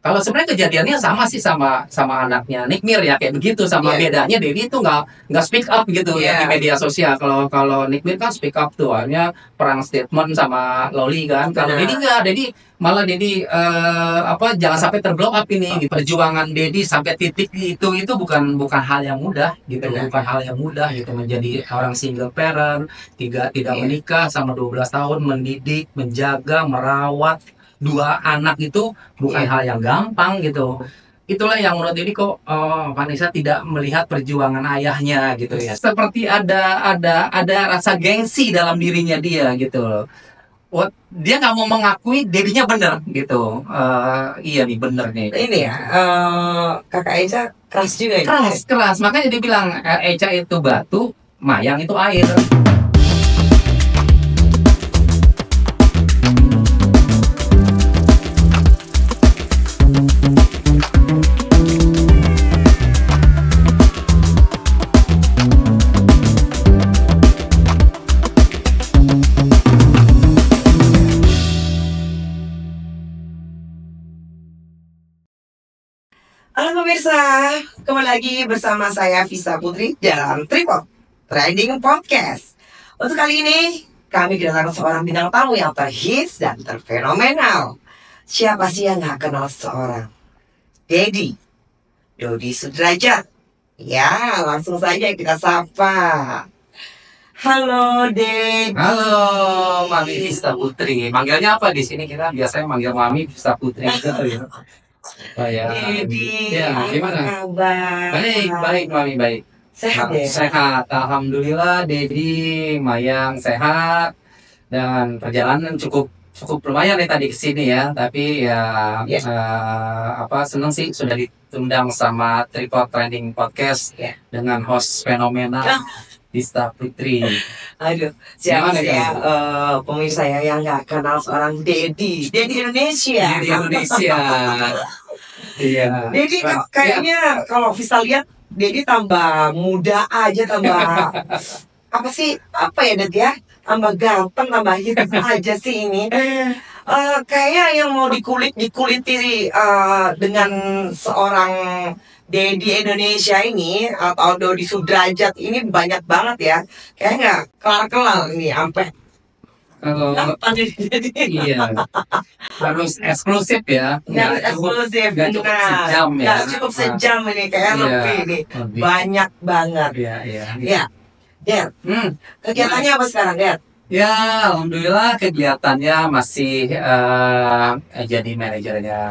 Kalau sebenarnya kejadiannya sama sih sama anaknya Nick Mir ya kayak begitu, sama bedanya Dedi itu nggak speak up gitu ya di media sosial. Kalau Nick Mir kan speak up tuh, akhirnya perang statement sama Loli kan. Kalau Dedi nggak, Dedi malah Dedi jangan sampai terblow up ini. Perjuangan Dedi sampai titik itu bukan hal yang mudah gitu, bukan hal yang mudah gitu, menjadi orang single parent, tidak menikah sama 12 tahun, mendidik, menjaga, merawat dua anak itu bukan hal yang gampang gitu. Itulah yang menurut ini kok Vanessa tidak melihat perjuangan ayahnya gitu ya. Seperti ada rasa gengsi dalam dirinya dia gitu loh. Dia nggak mau mengakui dirinya benar gitu. Iya nih bener nih. Ini ya, kakak Eca keras juga ya? Keras. Makanya dia bilang Eca itu batu, Mayang itu air. Halo pemirsa, kembali lagi bersama saya Visa Putri dalam Tripod Trending Podcast. Untuk kali ini, kami kedatangan seorang bintang tamu yang terhits dan terfenomenal. Siapa sih yang gak kenal seorang Dodi Sudrajat? Ya, langsung saja kita sapa. Halo Dedi. Halo Mami Vista Putri. Manggilnya apa di sini? Kita biasanya manggil Mami Vista Putri gitu ya. Dedi, ya, gimana kabar? Baik Mami, baik. Sehat, alhamdulillah. Dedi, Mayang sehat, dan perjalanan cukup lumayan nih tadi kesini ya. Tapi seneng sih sudah diundang sama Tripod Trending Podcast dengan host fenomenal Vista Putri. Aduh, siapa sih ya pemirsa yang nggak kenal seorang Dedi Indonesia. Iya. Dedi kayaknya kalau Vista lihat Dedi tambah muda aja, tambah apa ya Dedi ya, tambah ganteng, tambah hitam aja sih ini. Kayaknya yang mau dikuliti dengan seorang Dedi Indonesia ini atau Dodi Sudrajat ini banyak banget ya. Kayaknya nggak kelar ini sampai kalau iya harus eksklusif ya, nggak cukup sejam ya, nggak cukup sejam ini, kayak lebih nih, banyak banget. Ya Der, kegiatannya apa sekarang Der? Ya, alhamdulillah kegiatannya masih jadi manajernya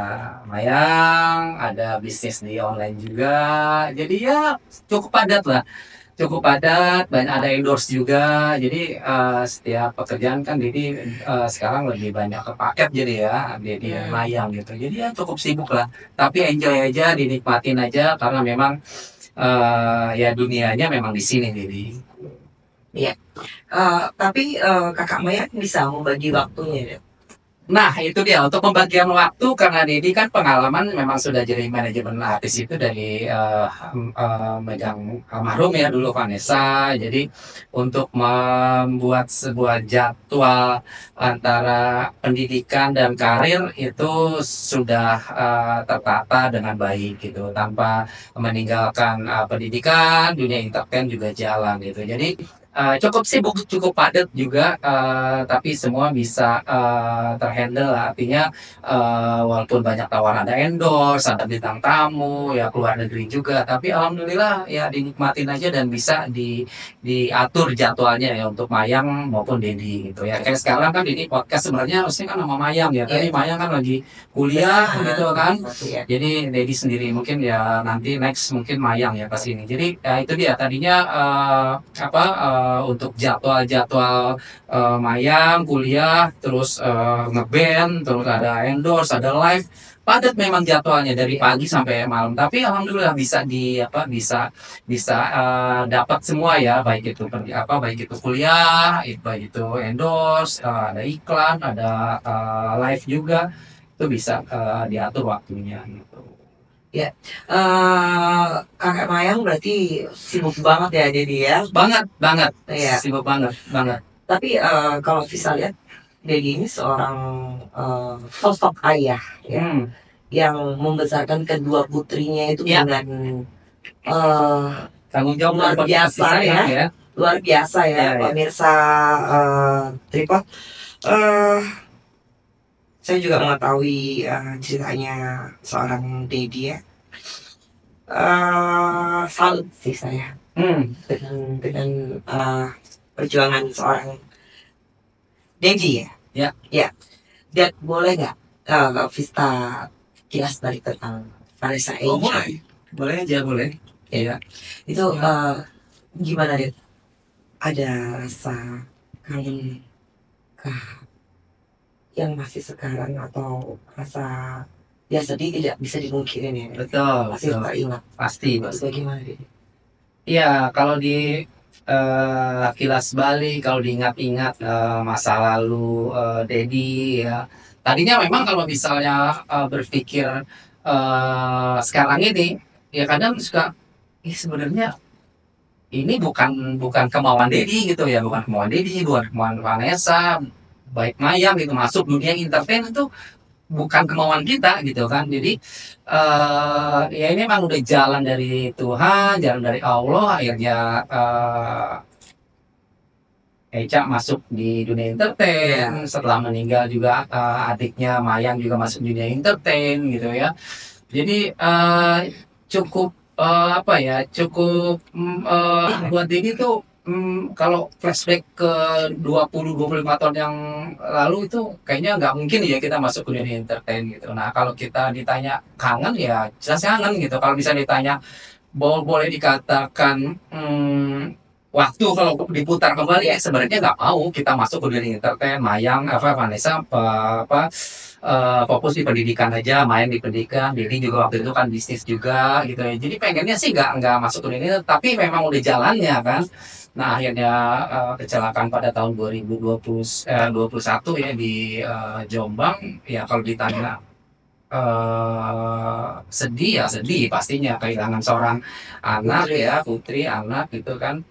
Mayang, ada bisnis di online juga, jadi ya cukup padat lah. Banyak ada endorse juga, jadi setiap pekerjaan kan jadi sekarang lebih banyak ke paket jadi ya, jadi Mayang gitu, jadi ya cukup sibuk lah, tapi enjoy aja, dinikmatin aja karena memang ya dunianya memang di sini jadi. Iya. Tapi kakak Mayang bisa membagi waktunya ya? Nah itu dia, untuk pembagian waktu, karena Dedi kan pengalaman memang sudah jadi manajemen artis itu dari megang almarhum ya dulu Vanessa. Jadi untuk membuat sebuah jadwal antara pendidikan dan karir itu sudah tertata dengan baik gitu, tanpa meninggalkan pendidikan, dunia entertain juga jalan gitu. Jadi cukup sibuk, cukup padat juga, tapi semua bisa terhandle, artinya walaupun banyak tawaran, ada endorse, ada bintang tamu ya, keluar negeri juga, tapi alhamdulillah ya dinikmatin aja dan bisa diatur jadwalnya ya untuk Mayang maupun Dedi gitu ya. Kayak sekarang kan ini podcast sebenarnya harusnya kan sama Mayang ya, tapi Mayang kan lagi kuliah gitu kan, jadi Dedi sendiri mungkin ya nanti next mungkin Mayang ya pas ini. Jadi ya itu dia tadinya untuk jadwal Mayang kuliah, terus ngeband, terus ada endorse, ada live, padat memang jadwalnya dari pagi sampai malam. Tapi alhamdulillah bisa dapat semua ya, baik itu kuliah, baik itu endorse, ada iklan, ada live juga, itu bisa diatur waktunya gitu. Ya, kakak Mayang berarti sibuk banget ya Dedi ya? Banget, ya. Sibuk banget. Tapi kalau bisa lihat Dedi ini seorang sosok ayah ya, yang membesarkan kedua putrinya itu Ya. dengan eh, Tanggung jawab luar dan biasa sayang ya. Luar biasa ya, Ya, ya. pemirsa Tripod. Eh, saya juga mengetahui ceritanya seorang Dedi ya. Salut sih saya Hmm. dengan perjuangan seorang Dedi ya. Ya. Ya. Dan boleh nggak Vista kilas balik tentang Vanessa Oh, Angel? boleh aja, boleh. Iya. Itu Ya. gimana Dit? Ada rasa kangen kah yang masih sekarang atau rasa ya sedih tidak bisa dimungkirin ya? Betul, Pasti betul. teringat. Pasti, Itu pasti. bagaimana Dit? Iya, kalau di kilas Bali, kalau diingat-ingat masa lalu Dedi ya. Tadinya memang kalau misalnya berpikir sekarang ini, ya kadang suka, sebenarnya ini bukan bukan kemauan Dedi gitu ya, bukan kemauan Dedi, bukan kemauan Vanessa, baik Mayang gitu masuk dunia entertain itu bukan kemauan kita gitu kan. Jadi ya ini emang udah jalan dari Tuhan, jalan dari Allah. Akhirnya Eca masuk di dunia entertain. Setelah meninggal juga adiknya Mayang juga masuk dunia entertain gitu ya. Jadi cukup apa ya, cukup buat Dedi tuh kalau flashback ke 20-25 tahun yang lalu itu kayaknya nggak mungkin ya kita masuk ke dunia entertain gitu. Nah kalau kita ditanya kangen ya jelas kangen gitu. Kalau bisa ditanya boleh dikatakan waktu kalau diputar kembali sebenarnya nggak mau kita masuk ke dunia entertain. Mayang Vanessa fokus di pendidikan aja, main di pendidikan. Dedi juga waktu itu kan bisnis juga gitu ya. Jadi pengennya sih nggak masuk ke ini, tapi memang udah jalannya kan. Nah akhirnya kecelakaan pada tahun 2021 ya di Jombang. Ya kalau ditanya sedih ya sedih pastinya, kehilangan seorang anak ya, putri anak gitu kan.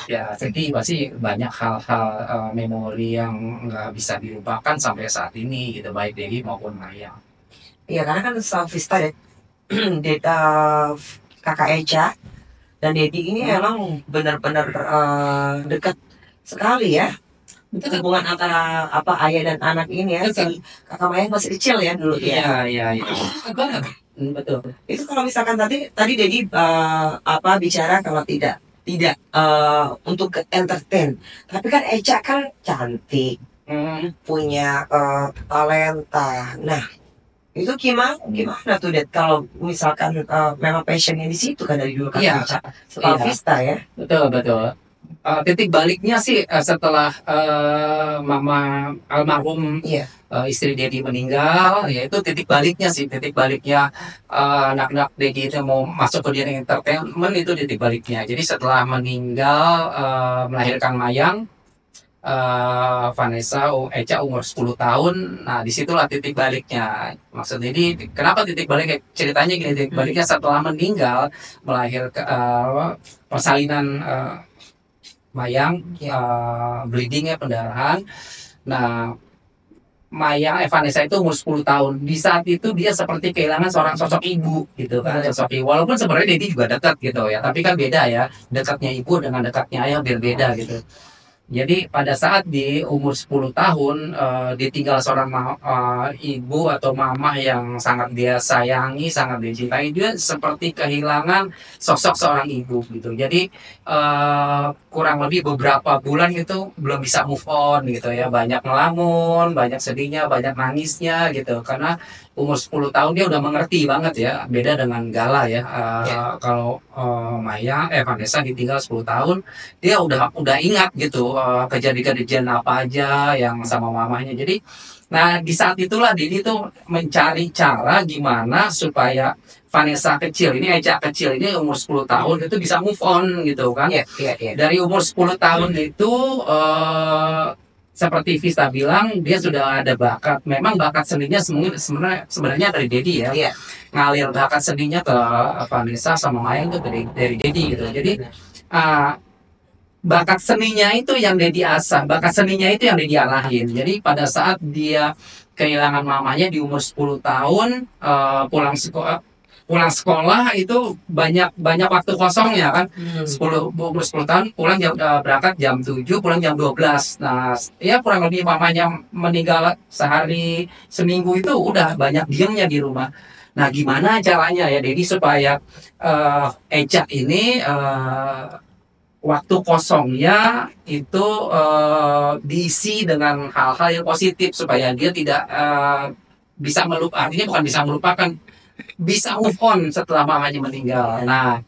Ya sedih pasti, banyak hal-hal memori yang nggak bisa dilupakan sampai saat ini gitu, baik Dedi maupun Mayang. Iya karena kan sama Vista ya, kakak Eca dan Dedi ini emang benar-benar dekat sekali ya. Hubungan antara ayah dan anak ini ya. Si kakak Mayang masih kecil ya dulu ya. Iya. Betul. Itu kalau misalkan tadi Dedi bicara kalau tidak untuk ke entertain. Tapi kan Eca kan cantik, punya talenta. Nah, itu gimana tuh Det kalau misalkan memang passionnya di situ kan dari dulu kan Eca setelah Vista ya. Betul. Titik baliknya sih setelah mama almarhum istri Dedi meninggal, yaitu titik baliknya anak-anak Dedi itu mau masuk ke dunia entertainment, itu titik baliknya. Jadi setelah meninggal melahirkan Mayang, Vanessa Eca umur 10 tahun. Nah disitulah titik baliknya. Maksud Dedi kenapa titik baliknya, ceritanya gini, titik baliknya setelah meninggal melahirkan persalinan Mayang, bleedingnya pendarahan. Nah Mayang Vanessa itu umur 10 tahun. Di saat itu dia seperti kehilangan seorang sosok ibu gitu kan. Sosok ibu, walaupun sebenarnya Dedi juga dekat gitu ya, tapi kan beda ya, dekatnya ibu dengan dekatnya ayah berbeda gitu. Jadi pada saat di umur 10 tahun ditinggal seorang ibu atau mama yang sangat dia sayangi, sangat dia cintai, dia seperti kehilangan sosok seorang ibu gitu. Jadi kurang lebih beberapa bulan itu belum bisa move on gitu ya, banyak ngelamun, banyak sedihnya, banyak nangisnya gitu, karena umur 10 tahun dia udah mengerti banget ya, beda dengan Gala ya. Kalau Maya Vanessa ditinggal 10 tahun dia udah ingat gitu kejadian-kejadian apa aja yang sama mamanya. Jadi nah di saat itulah Didi tuh mencari cara gimana supaya Vanessa kecil ini, Eca kecil ini umur 10 tahun itu bisa move on gitu kan. Dari umur 10 tahun itu seperti Vista bilang, dia sudah ada bakat. Memang bakat seninya sebenarnya dari Dedi ya. Ngalir bakat seninya ke Vanessa sama Mayang itu dari Dedi gitu. Jadi bakat seninya itu yang Dedi asah, bakat seninya itu yang Dedi arahin. Jadi pada saat dia kehilangan mamanya di umur 10 tahun, pulang sekolah itu banyak waktu kosongnya kan. 10 umur 10 tahun pulang berangkat jam 7, pulang jam 12. Nah, ya kurang lebih mamanya meninggal sehari seminggu itu udah banyak diemnya di rumah. Nah, gimana caranya ya Dedi supaya Eca ini waktu kosongnya itu diisi dengan hal-hal yang positif supaya dia tidak bisa melupakan, artinya bukan bisa melupakan, bisa move on setelah mamanya meninggal. Nah,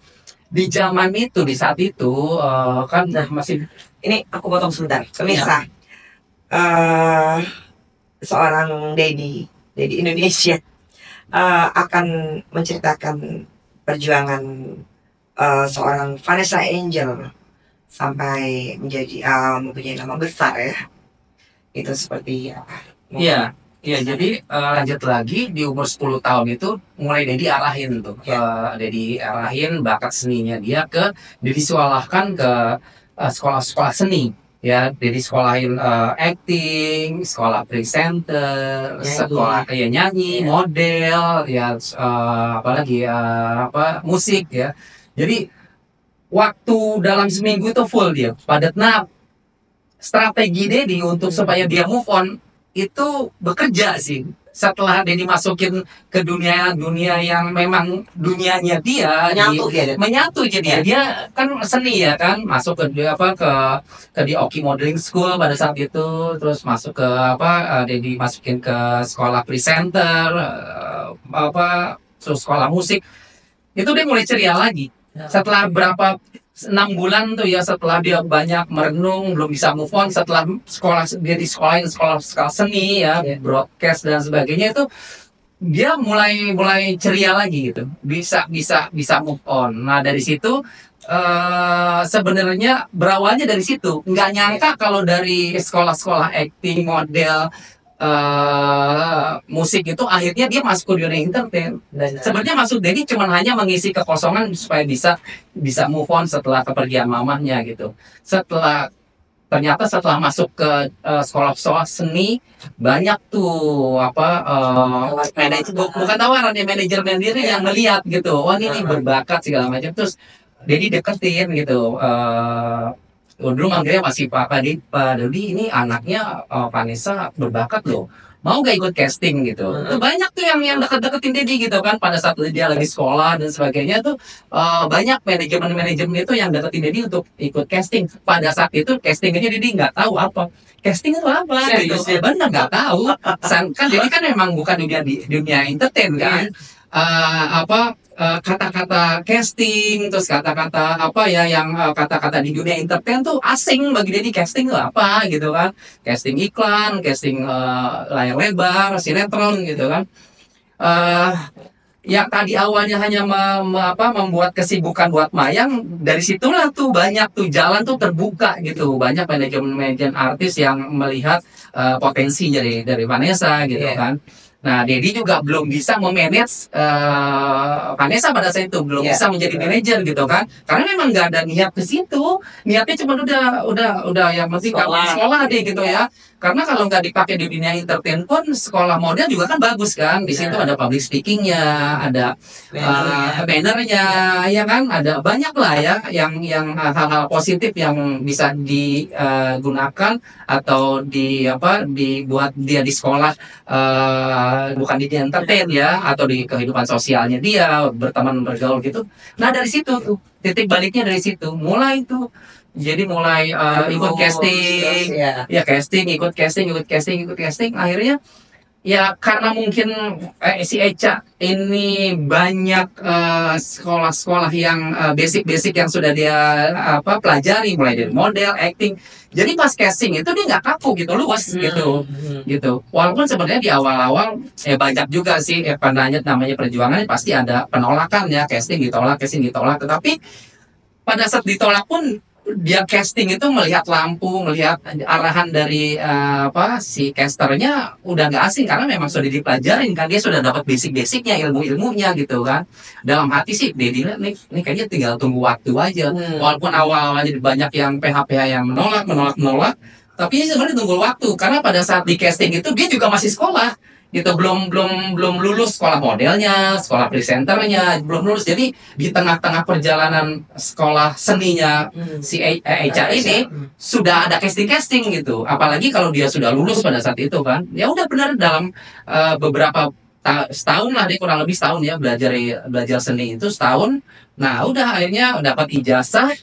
di zaman itu, di saat itu kan masih Ini aku potong sebentar. Pemirsa, eh seorang Dedi Indonesia akan menceritakan perjuangan seorang Vanessa Angel sampai menjadi mempunyai nama besar ya. Itu seperti apa? Iya, iya. Jadi lanjut lagi di umur 10 tahun itu mulai Dedi arahin tuh. Dedi arahin bakat seninya dia Dedi sekolahkan ke sekolah-sekolah seni. Ya, Dedi sekolahin acting, sekolah presenter, sekolah kayak nyanyi, model, ya apalagi musik ya. Jadi waktu dalam seminggu itu full dia padat. Nah, strategi Dedi untuk supaya dia move on itu bekerja sih. Setelah Dedi masukin ke dunia yang memang dunianya dia menyatu jadi dia kan seni ya kan, masuk ke di Oki Modeling School pada saat itu, terus masuk ke Dedi masukin ke sekolah presenter, terus sekolah musik. Itu dia mulai ceria lagi. Setelah berapa 6 bulan tuh ya, setelah dia banyak merenung, belum bisa move on, setelah dia di sekolah seni ya, broadcast dan sebagainya, itu dia mulai ceria lagi gitu, bisa move on. Nah, dari situ sebenarnya berawalnya dari situ, nggak nyangka kalau dari sekolah acting, model, musik itu akhirnya dia masuk ke dunia entertain. Sebenarnya maksud Dedi cuma hanya mengisi kekosongan supaya bisa move on setelah kepergian mamanya gitu. Ternyata setelah masuk ke sekolah seni, banyak tuh manajer, bukan tawaran ya, manajer yang melihat gitu, oh ini berbakat segala macam, terus Dedi deketin gitu. Dulu manggilnya masih Pak Dodi, ini anaknya Vanessa berbakat loh, mau gak ikut casting gitu. Tuh banyak tuh yang deket-deketin Dedi gitu kan, pada saat dia lagi sekolah dan sebagainya tuh banyak manajemen itu yang deketin Dedi untuk ikut casting. Pada saat itu castingnya Dedi nggak tahu apa casting itu apa gitu. Bener nggak tahu kan. Dedi kan memang bukan dunia entertain kan. Kata-kata casting, terus kata-kata kata-kata di dunia entertain tuh asing bagi Dedi. Casting tuh apa gitu kan, casting iklan, casting layar lebar, sinetron gitu kan. Yang tadi awalnya hanya membuat kesibukan buat mayang, dari situlah tuh banyak tuh jalan tuh terbuka gitu, banyak manajemen artis yang melihat potensi dari Vanessa gitu kan. Nah, Dedi juga belum bisa memanage Vanessa pada saat itu, belum bisa menjadi manajer gitu kan, karena memang nggak ada niat ke situ. Niatnya cuma udah yang penting sekolah deh gitu ya. Karena kalau nggak dipakai di dunia entertain pun, sekolah model juga kan bagus kan. Di situ ada public speakingnya, ada bannernya, ya kan, ada banyak lah ya yang hal-hal positif yang bisa digunakan atau dibuat dia di sekolah, bukan di entertain ya, atau di kehidupan sosialnya dia berteman bergaul gitu. Nah, dari situ tuh titik baliknya, dari situ mulai tuh. Jadi mulai ikut casting, ikut casting, akhirnya ya karena mungkin si Eca ini banyak sekolah-sekolah yang basic yang sudah dia pelajari, mulai dari model, acting. Jadi pas casting itu dia nggak kaku gitu, luas gitu. Walaupun sebenarnya di awal-awal banyak juga sih namanya perjuangan, pasti ada penolakan ya, casting ditolak, tetapi pada saat ditolak pun dia casting itu melihat lampu, melihat arahan dari si casternya udah nggak asing, karena memang sudah dipelajarin kan, dia sudah dapat basic-basicnya, ilmunya gitu kan. Dalam hati sih Dedi nih kayaknya tinggal tunggu waktu aja. Walaupun awalnya banyak yang PH yang menolak, Tapi sebenarnya tunggu waktu karena pada saat di casting itu dia juga masih sekolah gitu, belum lulus sekolah modelnya, sekolah presenternya, belum lulus. Jadi di tengah-tengah perjalanan sekolah seninya si Echa ini sudah ada casting gitu. Apalagi kalau dia sudah lulus pada saat itu kan, ya udah benar dalam beberapa setahun lah, dia kurang lebih setahun ya belajar seni itu setahun. Nah udah akhirnya dapat ijazah.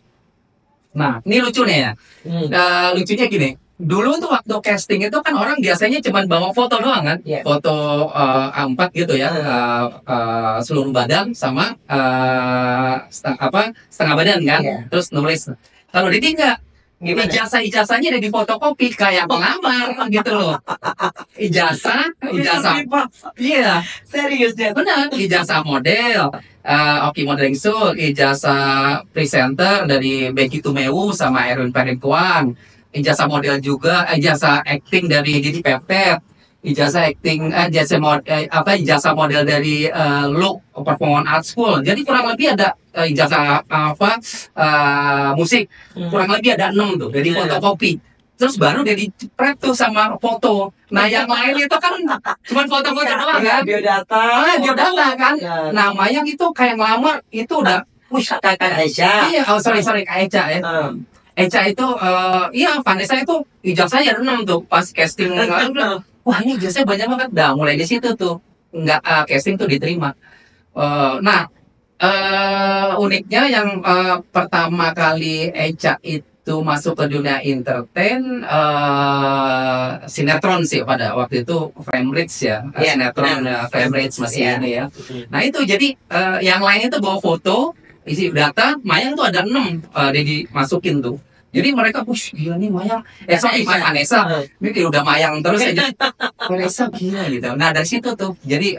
Nah ini lucu nih ya. Lucunya gini, dulu tuh waktu casting itu kan orang biasanya cuma bawa foto doang kan, foto A4 gitu ya, seluruh badan sama setengah badan kan, terus nulis. Kalau Didi enggak, ijazahnya ada di fotokopi kayak pengamar gitu loh. Ijazah, iya, Serius deh. benar, ijazah model. Oki Modeling School, ijazah presenter dari Becky Tumewu sama Erwin Perempuan, ijazah model juga, ijazah acting dari Didi Pepet, ijazah acting, ijazah model dari Look Performance Art School. Jadi kurang lebih ada ijazah musik, kurang lebih ada 6 tuh dari fotokopi. Terus baru dia di-prep tuh sama foto. Nah yang lain itu kan cuma foto-foto doang kan. Biodata kan. Nah Mayang itu kayak ngelamar itu udah, Kakak Echa. iya, sorry Kak Echa ya. Echa itu, iya Vanessa itu ijazahnya ada 6 tuh pas casting. Wah ini ijazahnya banyak banget. Dah mulai di situ tuh nggak casting tuh diterima. Nah uniknya yang pertama kali Echa itu masuk ke dunia entertain, sinetron sih pada waktu itu, Framebridge ya, sinetron Framebridge masih ini ya. Nah itu jadi yang lain itu bawa foto, isi data, Mayang tuh ada 6 dia dimasukin tuh. Jadi mereka, gila nih Mayang, Vanessa, ini udah Mayang terus aja, Vanessa gila gitu. Nah dari situ tuh, jadi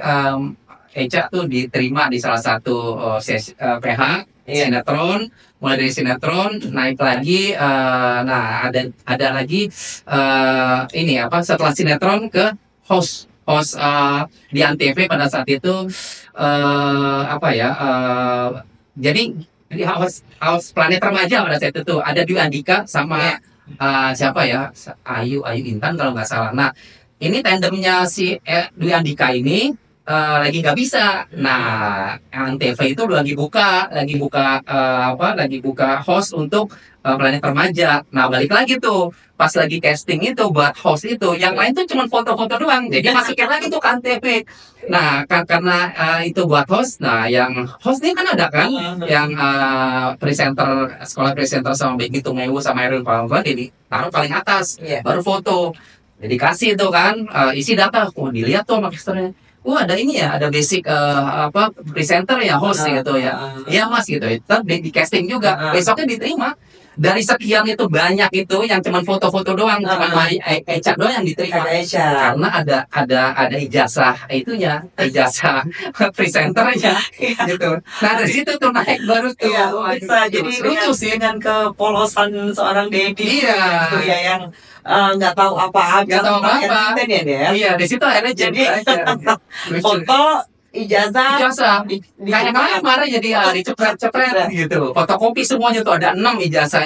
Echa tuh diterima di salah satu PH sinetron, mulai dari sinetron naik lagi, nah ada lagi ini setelah sinetron ke host di Antv pada saat itu, jadi di host Planet Remaja pada saat itu ada Dwi Andika sama siapa ya, Ayu Intan kalau nggak salah. Nah ini tandemnya si Dwi Andika ini lagi nggak bisa. Nah, Antv itu lagi buka host untuk Planet Remaja. Nah, balik lagi tuh pas lagi casting itu buat host itu, yang lain tuh cuma foto-foto doang. Jadi masukin lagi tuh ke Antv. Nah, karena itu buat host. Nah, yang host ini kan ada kan, yang presenter, sekolah presenter sama Becky Tumewu sama Erwin Perempuan ditaruh paling atas, baru foto. Jadi kasih itu kan, isi data, dilihat tuh sama casternya. Ada ini ya, ada basic presenter ya, host gitu ya. Iya Mas gitu. Di casting juga. Besoknya diterima. Dari sekian itu banyak itu yang cuma foto-foto doang, cuma Echa doang yang diterima. Karena ada ijazah itunya, ijazah presenternya gitu. Nah dari situ tuh naik baru tuh. Bisa jadi lucu sih dengan kepolosan seorang Dedi gitu ya, yang nggak tahu apa-apa. Iya, di situ akhirnya jadi foto ijazah kayak kemarin jadi dicepret gitu. Fotokopi semuanya tuh ada 6 ijazah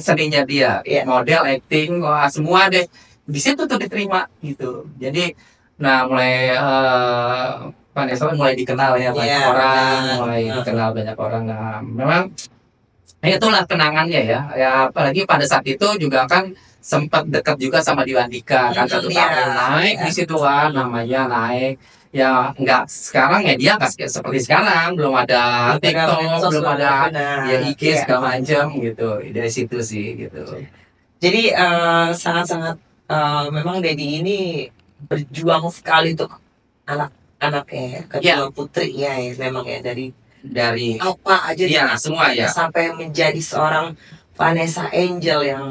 seninya dia, model, acting, semua deh di situ tuh diterima gitu. Jadi nah mulai Vanessa mulai dikenal ya banyak orang. Nah memang itulah kenangannya ya, apalagi pada saat itu juga kan sempat dekat juga sama Dwi Andika kan, 1 tahun naik di situ kan, namanya naik ya. Nggak sekarang media nggak seperti sekarang, belum ada TikTok, belum ada IG segala macam gitu. Dari situ sih gitu. Jadi sangat-sangat memang Dedi ini berjuang sekali untuk anak-anaknya, kedua putri ya, memang ya, dari apa aja semua ya, sampai menjadi seorang Vanessa Angel yang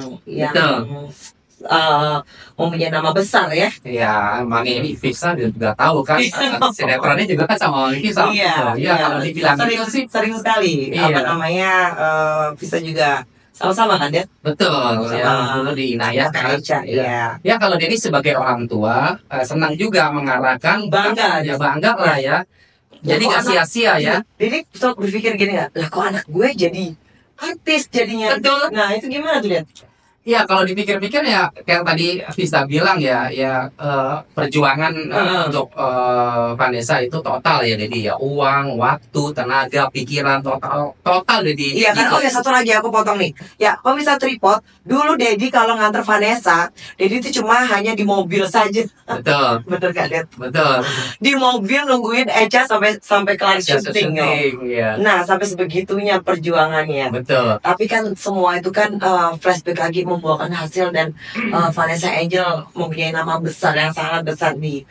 mempunyai nama besar ya. Iya, Mami Visa juga tahu kan, sinetronnya juga kan sama Mami Visa. Iya, kalau dibilang sering sekali. Visa juga sama-sama kan dia? Betul, dulu di Inayah kan. Ya kalau Dedi sebagai orang tua senang juga mengarahkan, bangga lah ya. Jadi nggak sia-sia ya. Jadi berpikir gini nggak, lah kok anak gue jadi artis jadinya. Betul. Nah itu gimana tuh lihat? Ya kalau dipikir-pikir ya kayak tadi Vista bilang ya, perjuangan untuk Vanessa itu total ya, jadi ya uang, waktu, tenaga, pikiran total total jadi Iya kan, gitu. oh ya satu lagi aku potong nih. Ya, kalau misal tripod, dulu Dedi kalau nganter Vanessa, Dedi itu cuma hanya di mobil saja. Betul, Bener gak, Det? betul. Di mobil nungguin Echa sampai sampai kelar Ya syuting. Yo. syuting ya, Nah, sampai sebegitunya perjuangannya. betul. Tapi kan semua itu kan flashback lagi membuahkan hasil dan Vanessa Angel mempunyai nama besar yang sangat besar di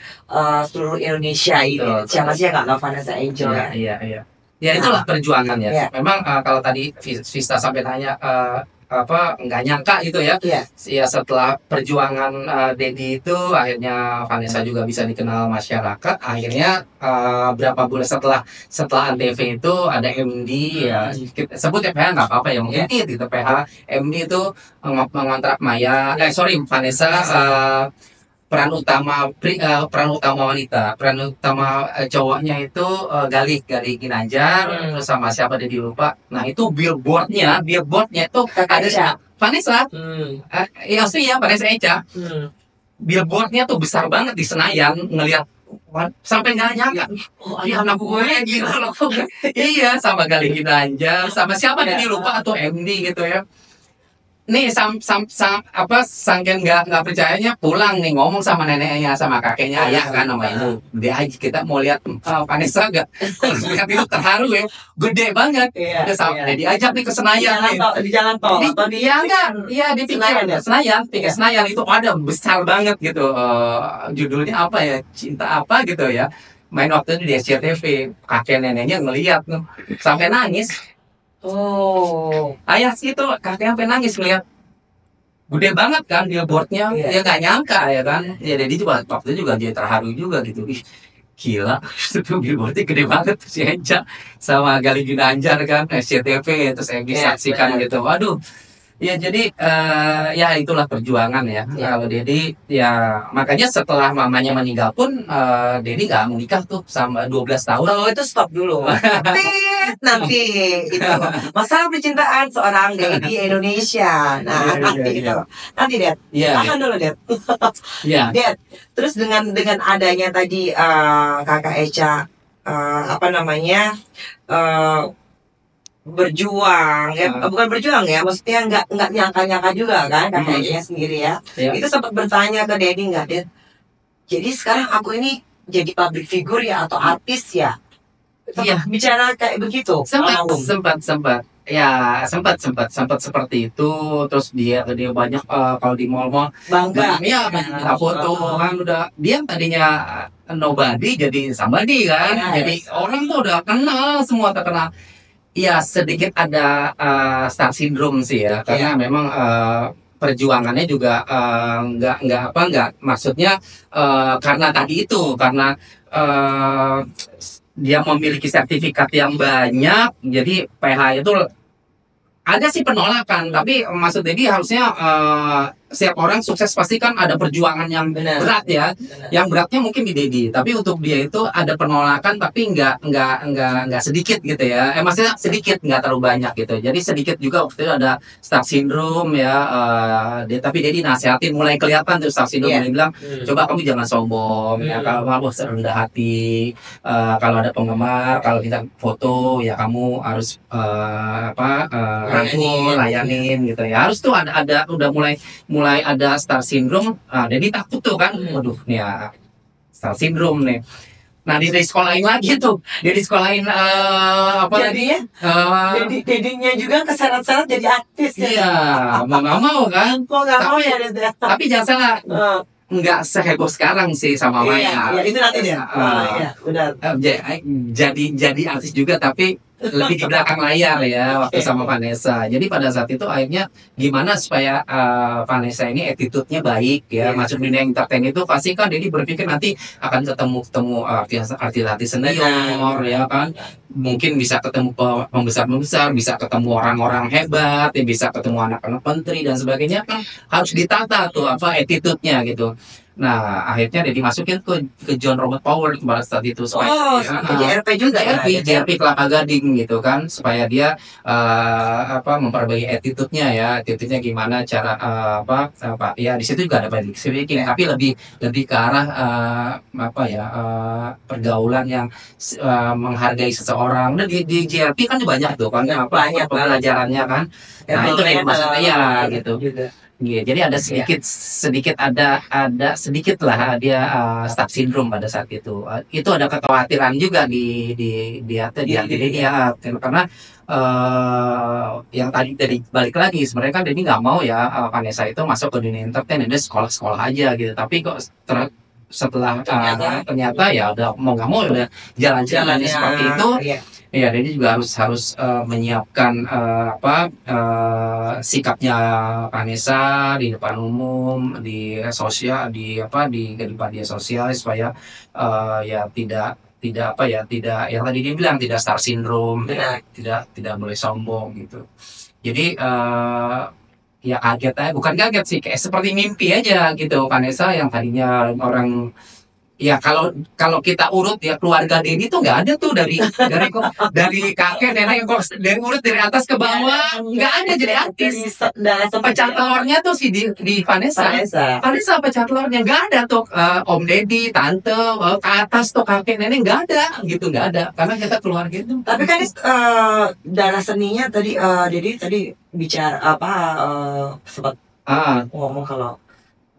seluruh Indonesia ini. Betul, Siapa betul. sih yang nggak tahu Vanessa Angel Iya, ya? iya, iya. Ya itulah perjuangan ya. Iya. Memang kalau tadi Vista sampai tanya apa nggak nyangka itu ya. Iya. Ya setelah perjuangan Dedi itu akhirnya Vanessa juga bisa dikenal masyarakat. Akhirnya berapa bulan setelah Antv itu ada MD ya. Kita sebut ya PH nggak apa-apa ya, mungkin gitu PH. MD itu mengontrak Maya, Vanessa peran utama wanita, peran utama cowoknya itu Galih Ginanjar, terus sama siapa dia lupa. Nah itu billboardnya itu ada Echa. Vanessa, ya asli ya Vanessa Echa. Hmm. Billboardnya tuh besar banget di Senayan, ngelihat sampai nggak nyangka, Oh, dia anak gue gila loh. Iya, sama Galih Ginanjar, sama siapa dia lupa atau MD gitu ya. Nih saking nggak percayanya pulang nih ngomong sama neneknya sama kakeknya ayah kan nama itu dia aja kita mau lihat Vanessa gak lihat itu terharu ya gede banget Iya, udah iya. jadi ajak nih ke Senayan nih Di jalan tol atau di iya enggak iya di Senayan ya? Senayan Iya. Senayan itu ada besar banget gitu judulnya apa ya cinta apa gitu ya main waktu itu di SCTV kakek neneknya ngeliat tuh sampai nangis. Oh. Ayah sih itu kakek sampai nangis ngeliat gede banget kan billboardnya, Iya. ya nggak nyangka ya kan, ya jadi juga waktu itu juga jadi terharu juga gitu, ih gila itu billboardnya gede banget tuh si Eca sama Galih Ginanjar kan SCTV terus yang Iya, disaksikan benar. gitu, waduh. Ya jadi ya itulah perjuangan ya. Iya. Kalau Dedi ya makanya setelah mamanya meninggal pun Dedi nggak menikah tuh sama 12 tahun. Oh itu stop dulu. Nanti itu masalah percintaan seorang Dedi Indonesia. Nah Iya, nanti iya, itu iya. nanti Det. Iya, Tahan dulu Det. iya. Det. Terus dengan adanya tadi kakak Echa apa namanya berjuang ya bukan berjuang ya maksudnya nggak nyangka juga kan kakak Echanya sendiri ya. Iya. Itu sempat bertanya ke Dedi nggak Det? Jadi sekarang aku ini jadi public figure ya atau artis ya? Iya. Bicara kayak begitu. sempat ya sempat seperti itu terus dia banyak kalau di mall Bangga. ya banyak minta foto kan udah dia tadinya nobody jadi somebody kan Yes. jadi orang tuh udah kenal semua terkenal ya sedikit ada star syndrome sih ya karena memang perjuangannya juga nggak maksudnya karena tadi itu karena dia memiliki sertifikat yang banyak, jadi PH itu ada sih penolakan, tapi maksud Dedi harusnya setiap orang sukses pasti kan ada perjuangan yang Benar. berat ya, yang beratnya mungkin di Dedi, tapi untuk dia itu ada penolakan tapi nggak sedikit gitu ya, maksudnya sedikit nggak terlalu banyak gitu, jadi sedikit juga waktu itu ada star syndrome ya, tapi Dedi nasihatin mulai kelihatan tuh star syndrome, dia bilang coba kamu jangan sombong ya, kalau kamu rendah hati, kalau ada penggemar, kalau kita foto ya kamu harus rangkul, layanin gitu ya. Harus tuh ada udah mulai ada star syndrome. Jadi takut tuh kan, waduh nih ya star syndrome nih. Nah di sekolahin lagi tuh, dia di sekolahin apa Jadinya Dedinya juga keseret-seret jadi artis ya. Iya, mau nggak mau kan. Kok nggak mau ya Det ya? Tapi jangan salah, nggak seheboh sekarang sih sama Iya, Maya. ya itu nanti deh. Iya, benar. Jadi artis juga tapi lebih di belakang layar ya waktu sama Vanessa. Jadi pada saat itu akhirnya gimana supaya Vanessa ini attitude-nya baik ya, masuk dunia entertain itu pasti kan jadi berpikir nanti akan ketemu artis senior ya kan. Mungkin bisa ketemu pembesar, bisa ketemu orang-orang hebat, bisa ketemu anak-anak menteri dan sebagainya kan harus ditata tuh apa attitude-nya gitu. Nah, akhirnya dia dimasukin ke John Robert Power pada saat itu supaya Oh, JRP juga ya. JRP Kelapa Gading gitu kan, supaya dia memperbaiki attitude-nya gimana cara ya di situ juga ada public speaking, tapi lebih ke arah pergaulan yang menghargai seseorang. Dan di JRP kan banyak tuh kan Banyak pembelajarannya kan. Nah, itu yang maksudnya ya gitu. Juga. Iya, jadi ada sedikit ada sedikit lah dia stuck syndrome pada saat itu. Itu ada kekhawatiran juga di dia karena yang tadi dari balik lagi sebenarnya kan Denny nggak mau ya Vanessa itu masuk ke dunia entertain, dia sekolah aja gitu. Tapi kok setelah ternyata ya udah mau nggak mau udah jalan-jalannya seperti itu. Iya, Denny juga harus menyiapkan sikapnya Vanessa di depan umum, di sosial, di kehidupan dia sosial supaya ya tidak yang tadi dia bilang tidak star syndrome, tidak boleh sombong gitu. Jadi ya kaget aja, bukan kaget sih, kayak seperti mimpi aja gitu. Vanessa yang tadinya orang ya kalau kita urut ya keluarga Denny tuh nggak ada tuh dari kakek nenek dari urut dari atas ke bawah nggak ada jadi artis. Pecah telurnya tuh di Vanessa pecah telurnya nggak ada tuh Om Deddy, tante ke atas tuh kakek nenek nggak ada karena kita keluarga itu. Tapi kan darah seninya tadi Deddy tadi bicara sempat ngomong kalau